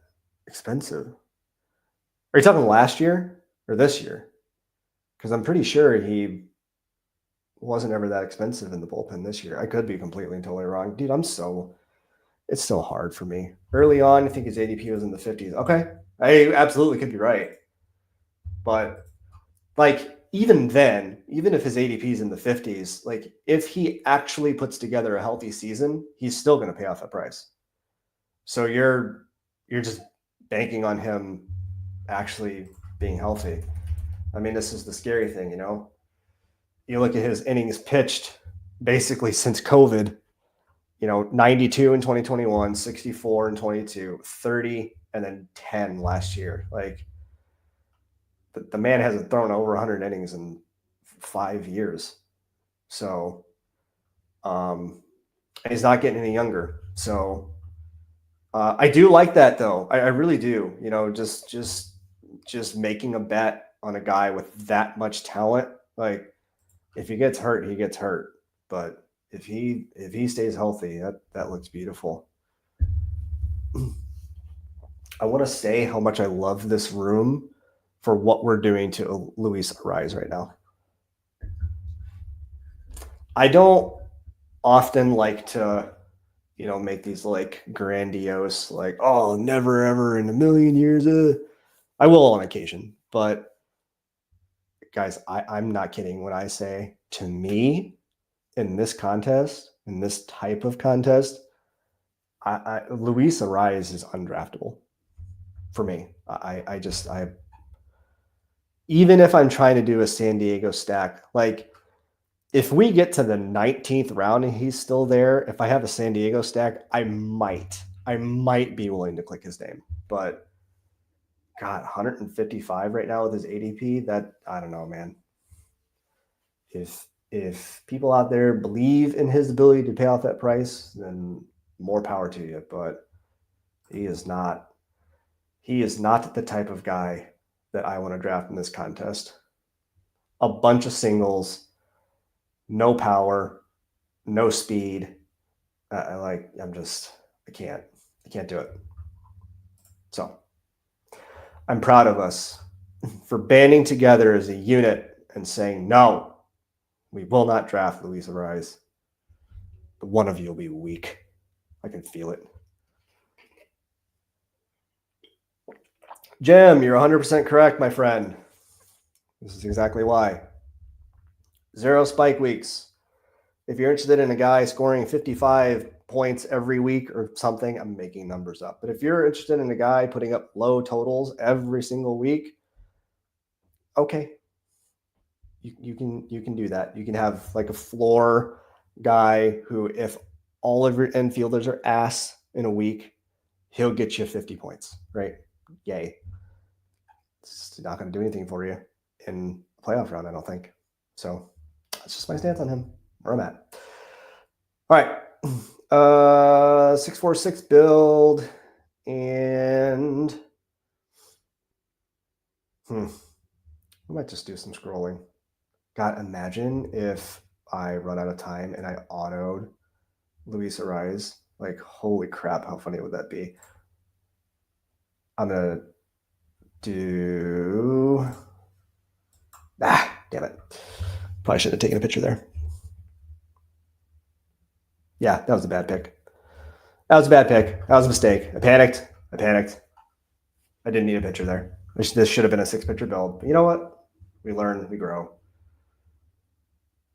expensive. Are you talking last year or this year? Because I'm pretty sure he wasn't ever that expensive in the bullpen this year. I could be completely and totally wrong. Dude, it's so hard for me. Early on, I think his ADP was in the 50s. Okay. I absolutely could be right. But like even then, even if his ADP is in the 50s, like if he actually puts together a healthy season, he's still going to pay off that price. So you're just banking on him actually being healthy. I mean, this is the scary thing, you know. You look at his innings pitched basically since COVID, 92 in 2021, 64 in 22, 30, and then 10 last year. Like the man hasn't thrown over 100 innings in 5 years. So, and he's not getting any younger. So, I do like that though. I really do. Just making a bet on a guy with that much talent. Like, if he gets hurt, he gets hurt. But if he stays healthy, that looks beautiful. I want to say how much I love this room for what we're doing to Luis Ariz right now. I don't often like to, make these like grandiose, like, oh, never ever in a million years. I will on occasion, but guys, I'm not kidding when I say, to me, in this contest, in this type of contest, Luis Ariz is undraftable for me. Even if I'm trying to do a San Diego stack, like if we get to the 19th round and he's still there, if I have a San Diego stack, I might be willing to click his name. But God, 155 right now with his ADP, that I don't know, man. If people out there believe in his ability to pay off that price, then more power to you. But he is not the type of guy that I want to draft in this contest. A bunch of singles, no power, no speed. I can't do it. So I'm proud of us for banding together as a unit and saying, no, we will not draft Luis Ariz. But one of you will be weak. I can feel it. Jim, you're 100% correct, my friend. This is exactly why. 0 spike weeks. If you're interested in a guy scoring 55 points every week or something, I'm making numbers up. But if you're interested in a guy putting up low totals every single week, okay, you can do that. You can have like a floor guy who, if all of your infielders are ass in a week, he'll get you 50 points, right? Yay. It's not going to do anything for you in a playoff round, I don't think. So that's just my stance on him, where I'm at. All right. 646 build. And I might just do some scrolling. God, imagine if I run out of time and I autoed Luis Ariz. Like, holy crap, how funny would that be? I'm going to do... damn it. Probably should have taken a picture there. Yeah, that was a bad pick. That was a mistake. I panicked. I didn't need a picture there. This should have been a 6-picture build. But you know what? We learn, we grow.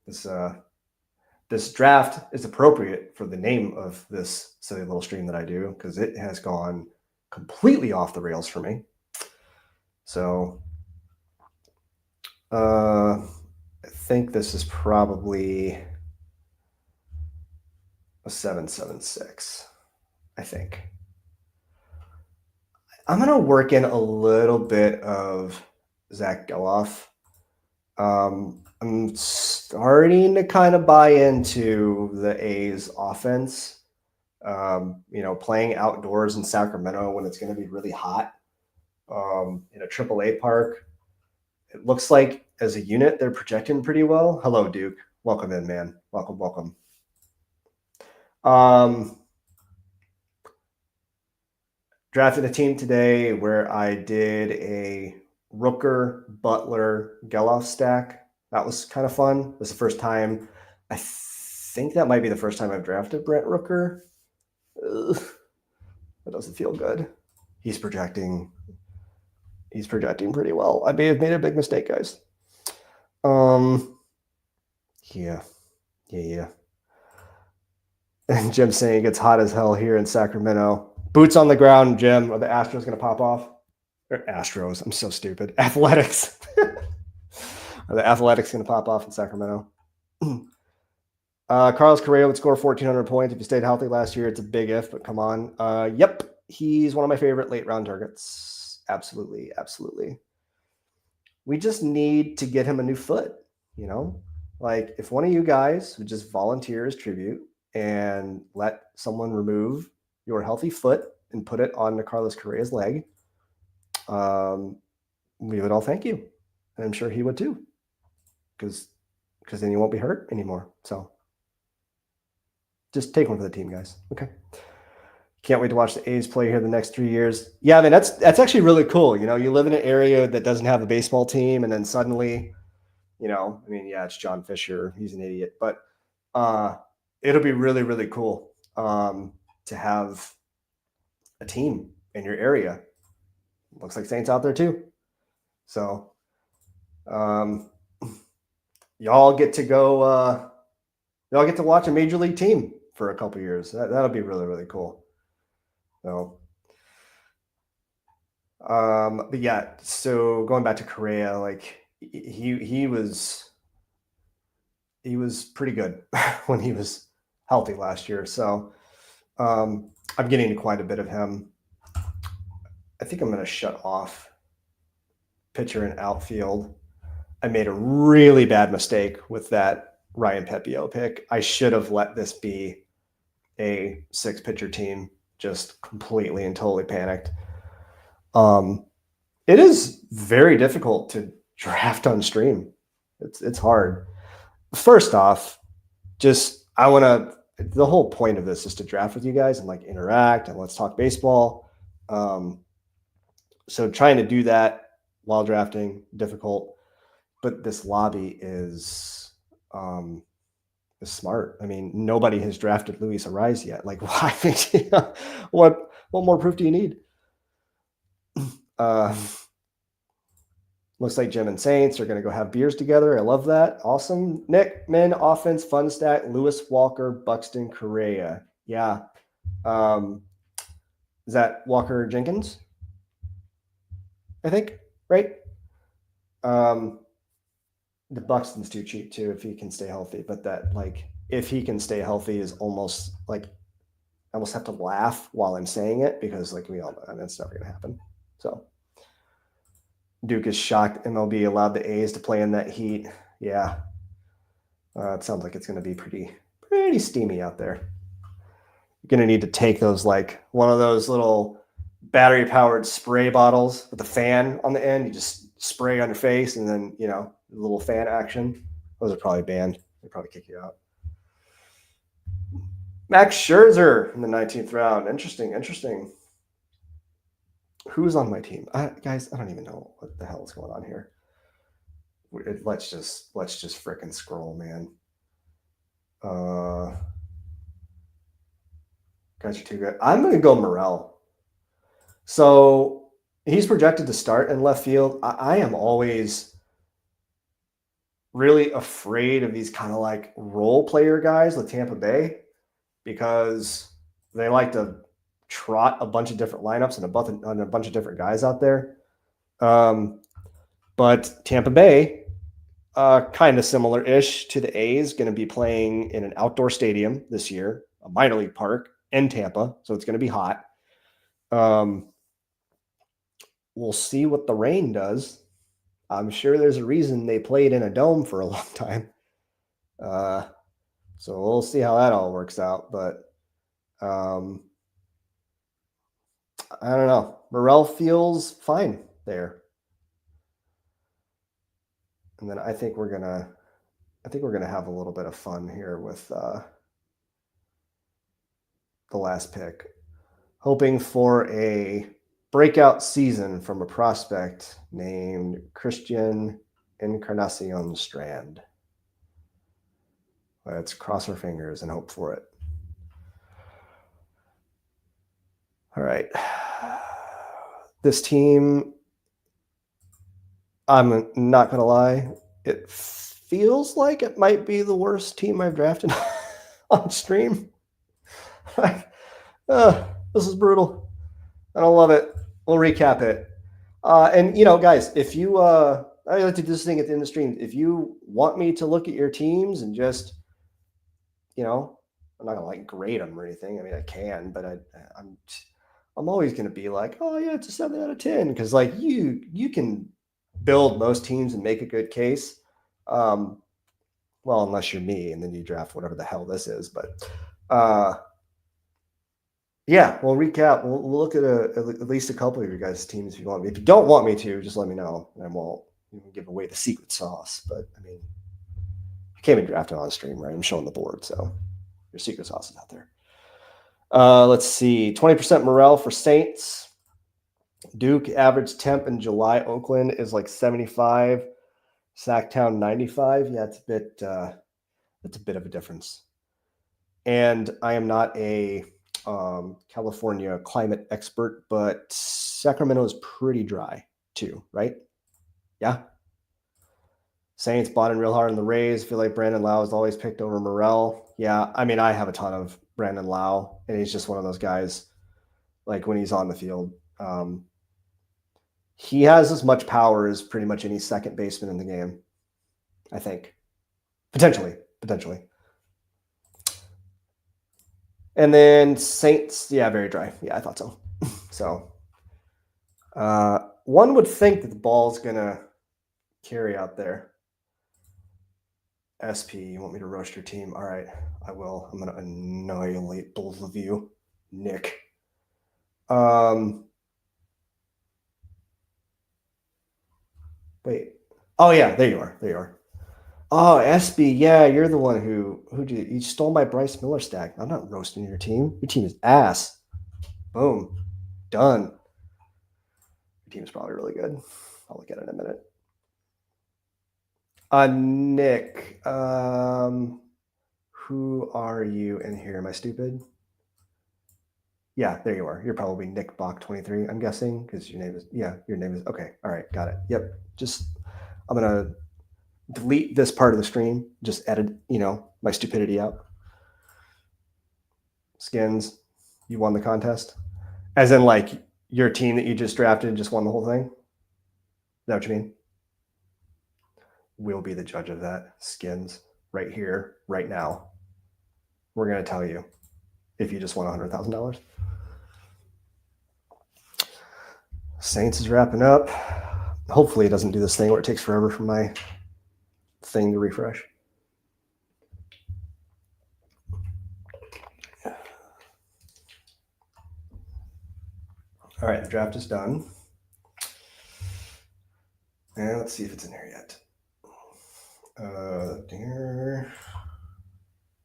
This draft is appropriate for the name of this silly little stream that I do, because it has gone completely off the rails for me. So I think this is probably a 7.76, I think. I'm going to work in a little bit of Zach Geloff. I'm starting to kind of buy into the A's offense. Playing outdoors in Sacramento when it's going to be really hot in a AAA park. It looks like as a unit, they're projecting pretty well. Hello, Duke. Welcome in, man. Welcome. Drafted a team today where I did a Rooker, Butler, Geloff stack. That was kind of fun. It was the first time. I think that might be the first time I've drafted Brent Rooker. Ugh, that doesn't feel good. He's projecting pretty well. I may have made a big mistake, guys. Yeah. And Jim's saying it gets hot as hell here in Sacramento. Boots on the ground, Jim. Are the Astros going to pop off? Or Astros. I'm so stupid. Athletics. Are the Athletics going to pop off in Sacramento? Carlos Correa would score 1,400 points if he stayed healthy last year. It's a big if, but come on. Yep. He's one of my favorite late round targets. Absolutely. We just need to get him a new foot, Like if one of you guys would just volunteer as tribute and let someone remove your healthy foot and put it on Carlos Correa's leg, we would all thank you. And I'm sure he would too, because then you won't be hurt anymore. So just take one for the team, guys. Okay. Can't wait to watch the A's play here the next 3 years. Yeah, I mean, that's actually really cool. You live in an area that doesn't have a baseball team, and then suddenly, it's John Fisher. He's an idiot. But it'll be really, really cool to have a team in your area. Looks like Saints out there too. So y'all get to go y'all get to watch a major league team for a couple years. That'll be really, really cool. So but yeah, so going back to Correa, like he was pretty good when he was healthy last year. So I'm getting quite a bit of him. I think I'm going to shut off pitcher and outfield. I made a really bad mistake with that Ryan Pepio pick. I should have let this be a 6-pitcher team. Just completely and totally panicked. It is very difficult to draft on stream. It's hard. First off, the whole point of this is to draft with you guys and like interact and let's talk baseball. So trying to do that while drafting, difficult, but this lobby is smart. I mean, nobody has drafted Luis Ariz yet. Like, why? What more proof do you need? Looks like Jim and Saints are going to go have beers together. I love that. Awesome. Nick, men, offense, fun stat, Lewis Walker, Buxton, Correa. Yeah. Is that Walker Jenkins? I think, right? The Buxton's too cheap too if he can stay healthy, but that if he can stay healthy is almost like I almost have to laugh while I'm saying it because we all know that's never going to happen. So Duke is shocked MLB allowed the A's to play in that heat. Yeah, it sounds like it's going to be pretty steamy out there. You're going to need to take those one of those little battery powered spray bottles with a fan on the end. You just spray on your face and then a little fan action. Those are probably banned. They probably kick you out. Max Scherzer in the 19th round. Interesting. Who's on my team? Guys, I don't even know what the hell is going on here. Let's just frickin' scroll, man. Guys are too good. I'm going to go Morel. So he's projected to start in left field. I am always really afraid of these kind of role player guys with Tampa Bay because they like to trot a bunch of different lineups and a bunch of different guys out there. But Tampa Bay, kind of similar-ish to the A's, going to be playing in an outdoor stadium this year. a minor league park in Tampa, so it's going to be hot. We'll see what the rain does. I'm sure there's a reason they played in a dome for a long time. So we'll see how that all works out. But I don't know. Morel feels fine there. And then I think we're gonna have a little bit of fun here with the last pick, hoping for a breakout season from a prospect named Christian Encarnacion Strand. Let's cross our fingers and hope for it. All right. This team, I'm not going to lie, it feels like it might be the worst team I've drafted on stream. This is brutal. I don't love it. We'll recap it. And, guys, if you, I like to do this thing at the end of the stream. If you want me to look at your teams and just, I'm not going to grade them or anything. I mean, I can, but I'm always going to be like, oh yeah, it's a 7 out of 10. Cause you can build most teams and make a good case. Well, unless you're me and then you draft whatever the hell this is, but, yeah, we'll recap. We'll look at at least a couple of your guys' teams if you want me. If you don't want me to, just let me know, and I won't give away the secret sauce. But I mean, you came and drafted on stream, right? I'm showing the board, so your secret sauce is out there. Let's see, 20% Morel for Saints. Duke average temp in July. Oakland is like 75. Sacktown 95. Yeah, it's a bit of a difference. And I am not a California climate expert, but Sacramento is pretty dry too, right? Yeah. Saints bought in real hard on the Rays. Feel like Brandon Lau is always picked over Morel. Yeah, I mean, I have a ton of Brandon Lau, and he's just one of those guys, like when he's on the field. He has as much power as pretty much any second baseman in the game, I think. Potentially. And then Saints, yeah, very dry. Yeah, I thought so. So one would think that the ball's going to carry out there. SP, you want me to roast your team? All right, I will. I'm going to annihilate both of you. Nick. Wait. Oh, yeah, there you are. Oh, SB, yeah, you're the one who you stole my Bryce Miller stack. I'm not roasting your team. Your team is ass. Boom. Done. Your team is probably really good. I'll look at it in a minute. Nick, who are you in here? Am I stupid? Yeah, there you are. You're probably Nick Bach 23, I'm guessing, because your name is okay. All right, got it. Yep. I'm gonna delete this part of the stream, just edit, my stupidity out. Skins, you won the contest. As in, like, your team that you just drafted just won the whole thing? Is that what you mean? We'll be the judge of that. Skins, right here, right now. We're going to tell you if you just won $100,000. Saints is wrapping up. Hopefully it doesn't do this thing where it takes forever for my thing to refresh. All right, the draft is done. And let's see if it's in here yet. Dinger.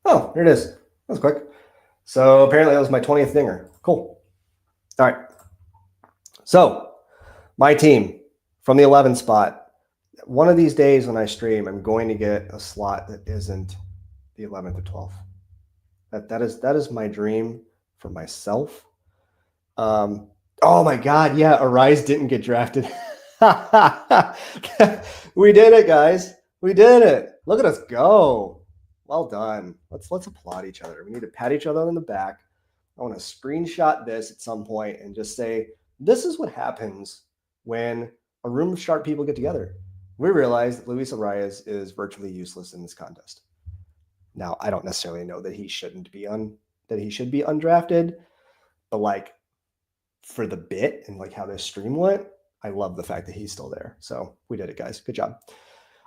Oh, here it is. That was quick. So apparently that was my 20th dinger. Cool. All right. So my team from the 11 spot. One of these days when I stream, I'm going to get a slot that isn't the 11th or 12th. That is my dream for myself. Oh my God, yeah, Arise didn't get drafted. We did it, guys. We did it. Look at us go. Well done. Let's applaud each other. We need to pat each other on the back. I want to screenshot this at some point and just say, this is what happens when a room of sharp people get together. We realize that Luis Arias is virtually useless in this contest. Now, I don't necessarily know that he shouldn't be on that he should be undrafted, but like for the bit and like how this stream went, I love the fact that he's still there. So we did it, guys. Good job.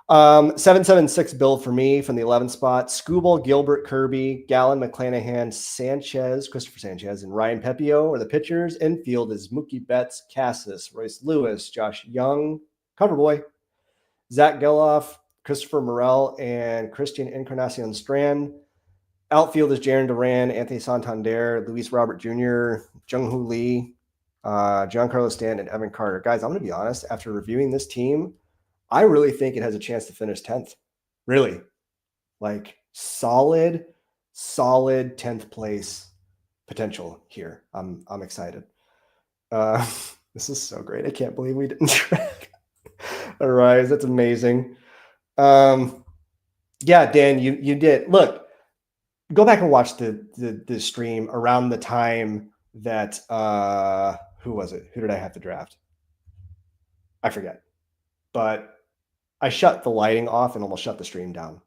776 build for me from the 11th spot. Scooble, Gilbert, Kirby, Gallon, McClanahan, Sanchez, Christopher Sanchez, and Ryan Pepio are the pitchers. Infield is Mookie Betts, Cassis, Royce Lewis, Josh Jung, Coverboy, Zach Geloff, Christopher Morel, and Christian Encarnacion Strand. Outfield is Jaron Duran, Anthony Santander, Luis Robert Jr., Jung-Hoo Lee, Giancarlo Stanton, and Evan Carter. Guys, I'm going to be honest. After reviewing this team, I really think it has a chance to finish 10th. Really. Like solid 10th place potential here. I'm excited. This is so great. I can't believe we didn't track. All right, that's amazing. Yeah, Dan, you did. Look, go back and watch the stream around the time that who was it? Who did I have to draft? I forget. But I shut the lighting off and almost shut the stream down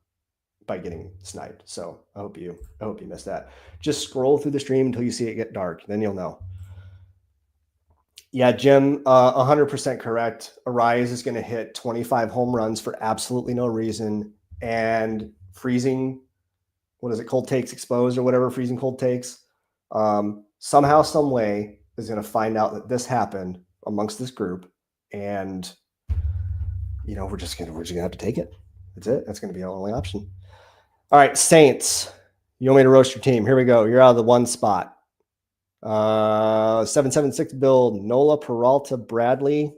by getting sniped. So I hope you missed that. Just scroll through the stream until you see it get dark. Then you'll know. Yeah, Jim, 100% correct. Arise is going to hit 25 home runs for absolutely no reason. And freezing, what is it, cold takes exposed or whatever, freezing cold takes, somehow, some way is going to find out that this happened amongst this group. And, you know, we're just gonna have to take it. That's it. That's going to be our only option. All right, Saints. You want me to roast your team? Here we go. You're out of the one spot. 776 build, Nola, Peralta, Bradley.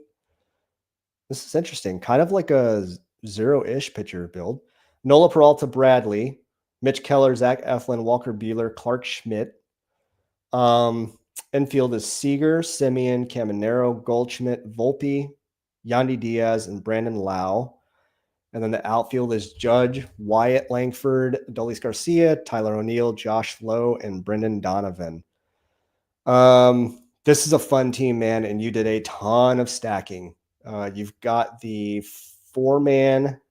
This is interesting. Kind of like a zero-ish pitcher build. Nola, Peralta, Bradley, Mitch Keller, Zach Eflin, Walker Buehler, Clark Schmidt. Infield is Seager, Simeon, Caminero, Goldschmidt, Volpe, Yandy Diaz, and Brandon Lau. And then the outfield is Judge, Wyatt Langford, Adolis Garcia, Tyler O'Neill, Josh Lowe, and Brendan Donovan. This is a fun team, man, and you did a ton of stacking. You've got the 4-man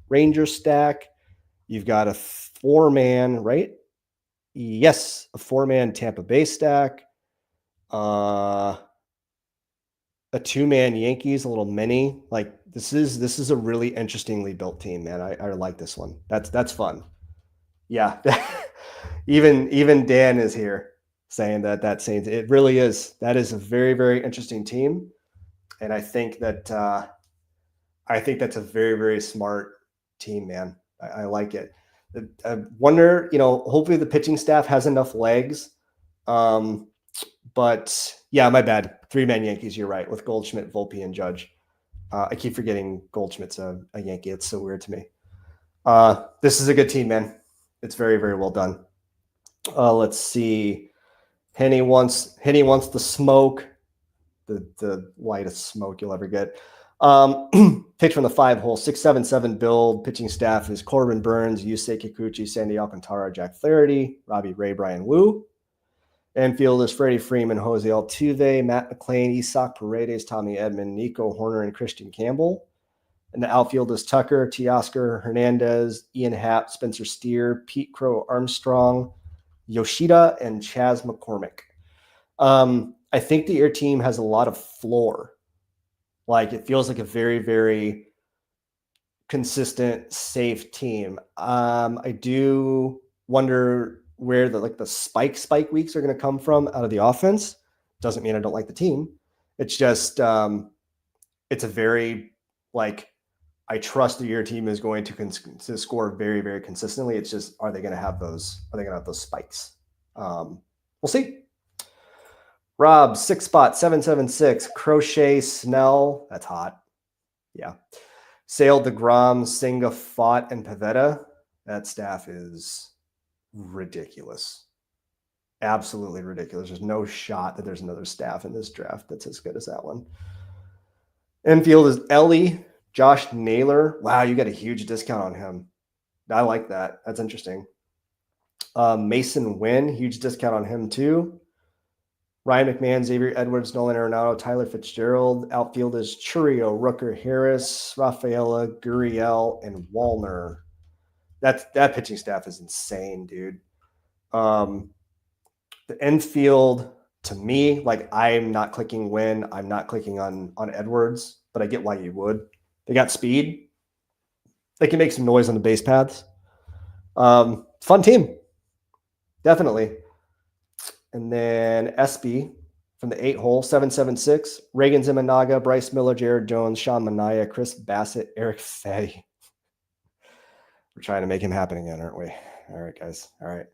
Ranger stack. You've got a 4-man, right? Yes, a 4-man Tampa Bay stack. A 2-man Yankees, a little mini. Like this is a really interestingly built team, man. I like this one. That's fun. Yeah. even Dan is here saying that Saints, it really is. That is a very, very interesting team. And I think that's a very, very smart team, man. I like it. I wonder, hopefully the pitching staff has enough legs. But yeah, my bad. 3-man Yankees, you're right, with Goldschmidt, Volpe, and Judge. I keep forgetting Goldschmidt's a Yankee. It's so weird to me. This is a good team, man. It's very, very well done. Let's see. Henny wants the smoke, the lightest smoke you'll ever get. Pitch from the 5-hole, 677 build. Pitching staff is Corbin Burns, Yusei Kikuchi, Sandy Alcantara, Jack Flaherty, Robbie Ray, Brian Wu. Infield is Freddie Freeman, Jose Altuve, Matt McClain, Isak Paredes, Tommy Edman, Nico Horner, and Christian Campbell. And the outfield is Tucker, Teoscar Hernandez, Ian Happ, Spencer Steer, Pete Crow Armstrong, Yoshida, and Chaz McCormick. I think that your team has a lot of floor. Like it feels like a very, very consistent, safe team. I do wonder where the spike weeks are going to come from out of the offense. Doesn't mean I don't like the team. It's just it's a very I trust that your team is going to score very, very consistently. It's just, are they going to have those spikes? We'll see. Rob, 6 spot, 776, Crochet, Snell. That's hot. Yeah. Sale, DeGrom, Senga, Fott, and Pavetta. That staff is ridiculous. Absolutely ridiculous. There's no shot that there's another staff in this draft that's as good as that one. Infield is Ellie, Josh Naylor. Wow, you got a huge discount on him. I like that. That's interesting. Mason Wynn, huge discount on him too. Ryan McMahon, Xavier Edwards, Nolan Arenado, Tyler Fitzgerald. Outfield is Churio, Rooker Harris, Rafaela, Gurriel, and Wallner. That pitching staff is insane, dude. The infield, to me, like I'm not clicking Win. I'm not clicking on Edwards, but I get why you would. They got speed. They can make some noise on the base paths. Fun team, definitely. And then SB from the 8-hole, 776. Reagan Zimanaga, Bryce Miller, Jared Jones, Sean Mania, Chris Bassett, Eric Fetty. We're trying to make him happen again, aren't we? All right, guys. All right.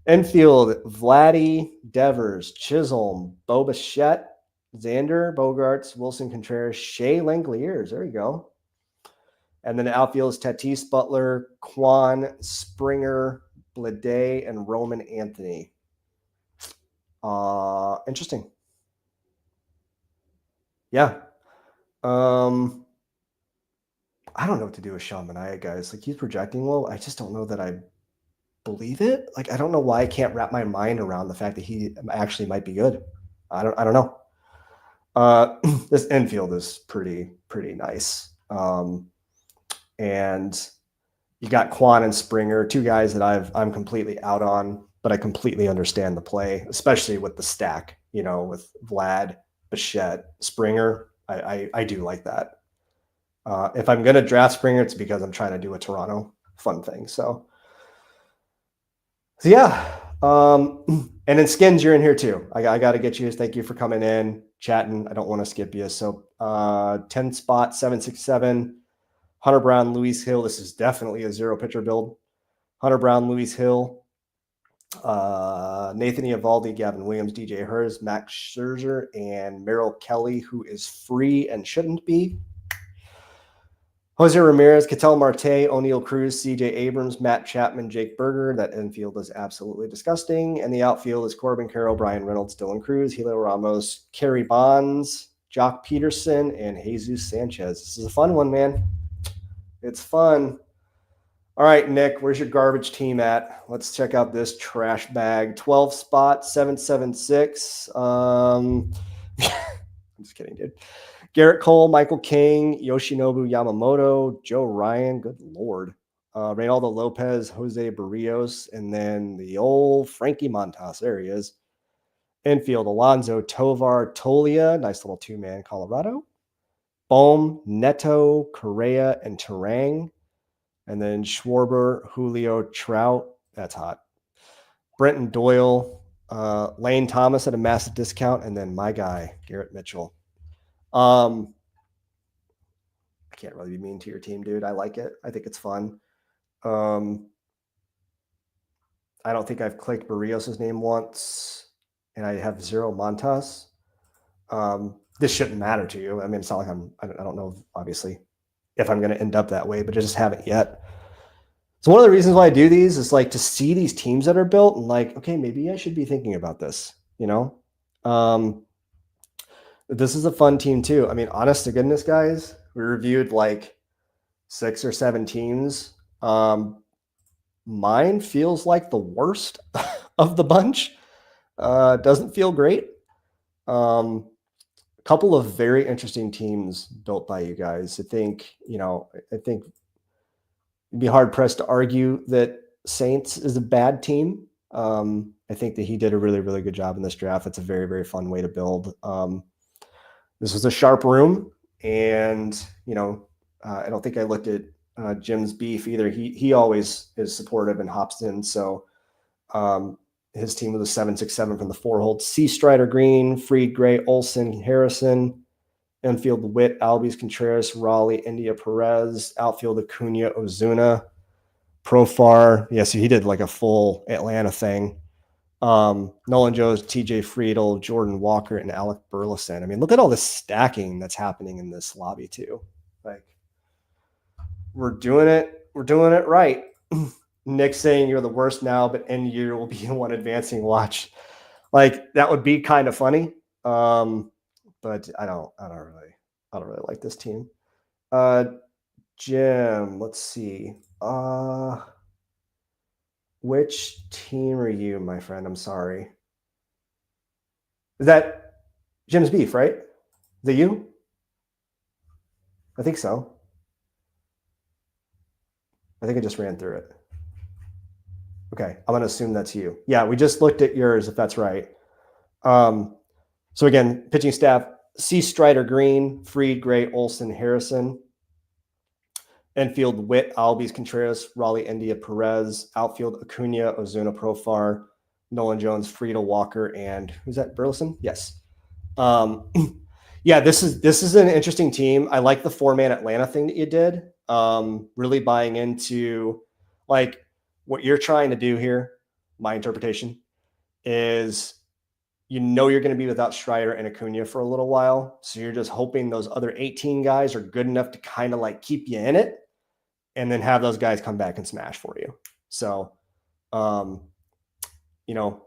Infield, Vladdy, Devers, Chisholm, Bo Bichette, Xander, Bogarts, Wilson Contreras, Shea Langoliers. There you go. And then the outfield is Tatis, Butler, Quan, Springer, Blade, and Roman Anthony. Interesting. Yeah. I don't know what to do with Sean Manaea, guys. Like, he's projecting well. I just don't know that I believe it. Like, I don't know why I can't wrap my mind around the fact that he actually might be good. I don't know. This infield is pretty nice. And you got Quan and Springer, two guys that I'm completely out on, but I completely understand the play, especially with the stack, you know, with Vlad, Bichette, Springer. I do like that. If I'm going to draft Springer, it's because I'm trying to do a Toronto fun thing. So yeah. And then Skins, you're in here too. I got to get you. Thank you for coming in, chatting. I don't want to skip you. So 10 spot, 767, Hunter Brown, Luis Hill. This is definitely a 0-pitcher build. Hunter Brown, Luis Hill, Nathan Eovaldi, Gavin Williams, DJ Hers, Max Scherzer, and Merrill Kelly, who is free and shouldn't be. Jose Ramirez, Ketel Marte, O'Neill Cruz, CJ Abrams, Matt Chapman, Jake Berger. That infield is absolutely disgusting. And the outfield is Corbin Carroll, Brian Reynolds, Dylan Cruz, Helio Ramos, Kerry Bonds, Jock Peterson, and Jesus Sanchez. This is a fun one, man. It's fun. All right, Nick, where's your garbage team at? Let's check out this trash bag. 12 spot, 776. I'm just kidding, dude. Garrett Cole, Michael King, Yoshinobu Yamamoto, Joe Ryan, good Lord. Reynaldo Lopez, Jose Barrios, and then the old Frankie Montas. There he is. Infield, Alonzo, Tovar, Tolia, nice little two-man Colorado. Bohm, Neto, Correa, and Terang. And then Schwarber, Julio, Trout. That's hot. Brenton Doyle, Lane Thomas at a massive discount, and then my guy, Garrett Mitchell. I can't really be mean to your team, dude. I like it. I think it's fun. I don't think I've clicked Barrios' name once, and I have 0 Montas. This shouldn't matter to you. I mean, it's not like I don't know, obviously, if I'm going to end up that way, but I just haven't yet. So one of the reasons why I do these is like to see these teams that are built and like, okay, maybe I should be thinking about this, you know? This is a fun team too. I mean, honest to goodness, guys, we reviewed like 6 or 7 teams. Mine feels like the worst of the bunch. Doesn't feel great. A couple of very interesting teams built by you guys. I think you'd be hard pressed to argue that Saints is a bad team. I think that he did a really, really good job in this draft. It's a very, very fun way to build. This was a sharp room, and I don't think I looked at Jim's beef either. He always is supportive and hops in. So his team was a 767 from the 4-hole. C. Strider Green, Freed, Gray, Olson, Harrison. Infield, Witt, Albies, Contreras, Raleigh, India, Perez. Outfield, Acuna, Ozuna. Profar. Yeah, so he did like a full Atlanta thing. Nolan Jones, TJ Friedel, Jordan Walker, and Alec Burleson. I mean, look at all this stacking that's happening in this lobby too. Like, we're doing it right. Nick saying you're the worst now, but end year will be one advancing watch. Like, that would be kind of funny. But I don't really like this team. Jim, let's see. Which team are you, my friend? I'm sorry. Is that Jim's beef, right? Is that you? I think so. I think I just ran through it. Okay, I'm going to assume that's you. Yeah, we just looked at yours, if that's right. So again, pitching staff, C. Strider Green, Fried, Gray, Olson, Harrison. Infield, Witt, Albies, Contreras, Raleigh, India, Perez. Outfield, Acuna, Ozuna, Profar, Nolan Jones, Friedel, Walker, and who's that? Burleson? Yes. Yeah, this is an interesting team. I like the 4-man Atlanta thing that you did. Really buying into like what you're trying to do here. My interpretation is you're going to be without Strider and Acuna for a little while. So you're just hoping those other 18 guys are good enough to kind of like keep you in it and then have those guys come back and smash for you. So,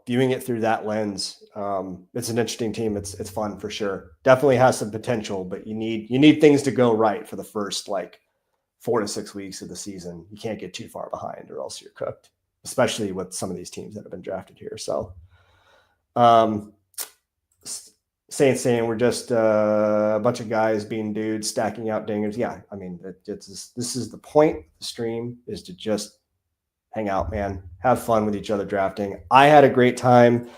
viewing it through that lens, it's an interesting team. It's fun for sure. Definitely has some potential, but you need things to go right for the first like 4 to 6 weeks of the season. You can't get too far behind or else you're cooked, especially with some of these teams that have been drafted here. So, saying we're just a bunch of guys being dudes stacking out dingers. Yeah, I mean, this is the point of the stream, is to just hang out, man. Have fun with each other drafting. I had a great time.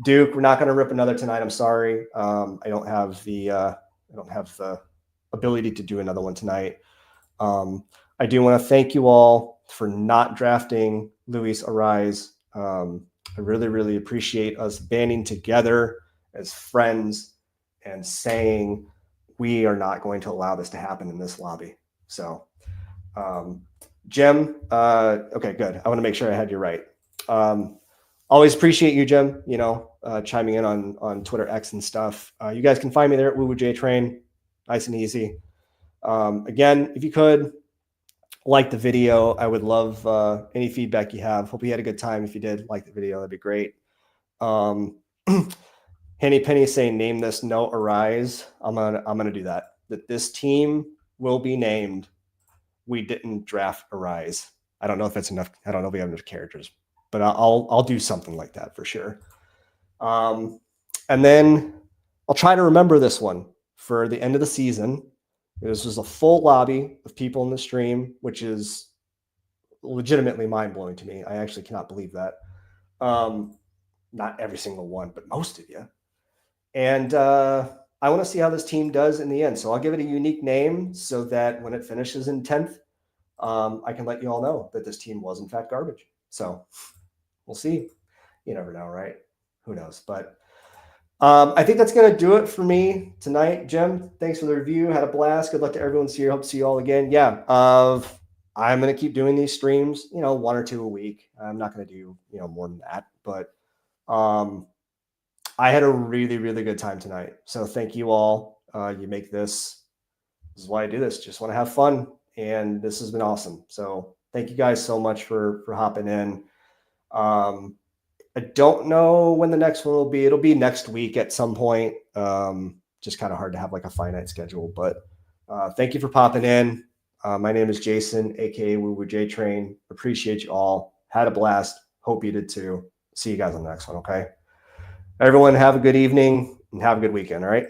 Duke, we're not going to rip another tonight. I'm sorry. I don't have the ability to do another one tonight. I do want to thank you all for not drafting Luis Ariz. I really, really appreciate us banding together as friends and saying we are not going to allow this to happen in this lobby. So, Jim, okay, good. I want to make sure I had you right. Always appreciate you, Jim, chiming in on Twitter X and stuff. You guys can find me there at Woo Woo J Train. Nice and easy. Again, if you could like the video, I would love any feedback you have. Hope you had a good time. If you did like the video, that'd be great. Henny Penny saying, name this no Arise. I'm gonna do that. That this team will be named We Didn't Draft Arise. I don't know if that's enough. I don't know if we have enough characters, but I'll do something like that for sure. And then I'll try to remember this one for the end of the season. This was a full lobby of people in the stream, which is legitimately mind-blowing to me. I actually cannot believe that. Not every single one, but most of you. And I want to see how this team does in the end. So I'll give it a unique name so that when it finishes in 10th, I can let you all know that this team was in fact garbage. So we'll see. You never know, right? Who knows? But I think that's going to do it for me tonight. Jim, thanks for the review. Had a blast. Good luck to everyone here. Hope to see you all again. Yeah. I'm going to keep doing these streams, 1 or 2 a week. I'm not going to do, more than that, but I had a really, really good time tonight. So thank you all. You make this is why I do this. Just want to have fun. And this has been awesome. So thank you guys so much for hopping in. I don't know when the next one will be. It'll be next week at some point. Just kind of hard to have like a finite schedule, but thank you for popping in. My name is Jason, aka Woo Woo J Train. Appreciate you all. Had a blast. Hope you did too. See you guys on the next one. Okay. Everyone have a good evening and have a good weekend. All right.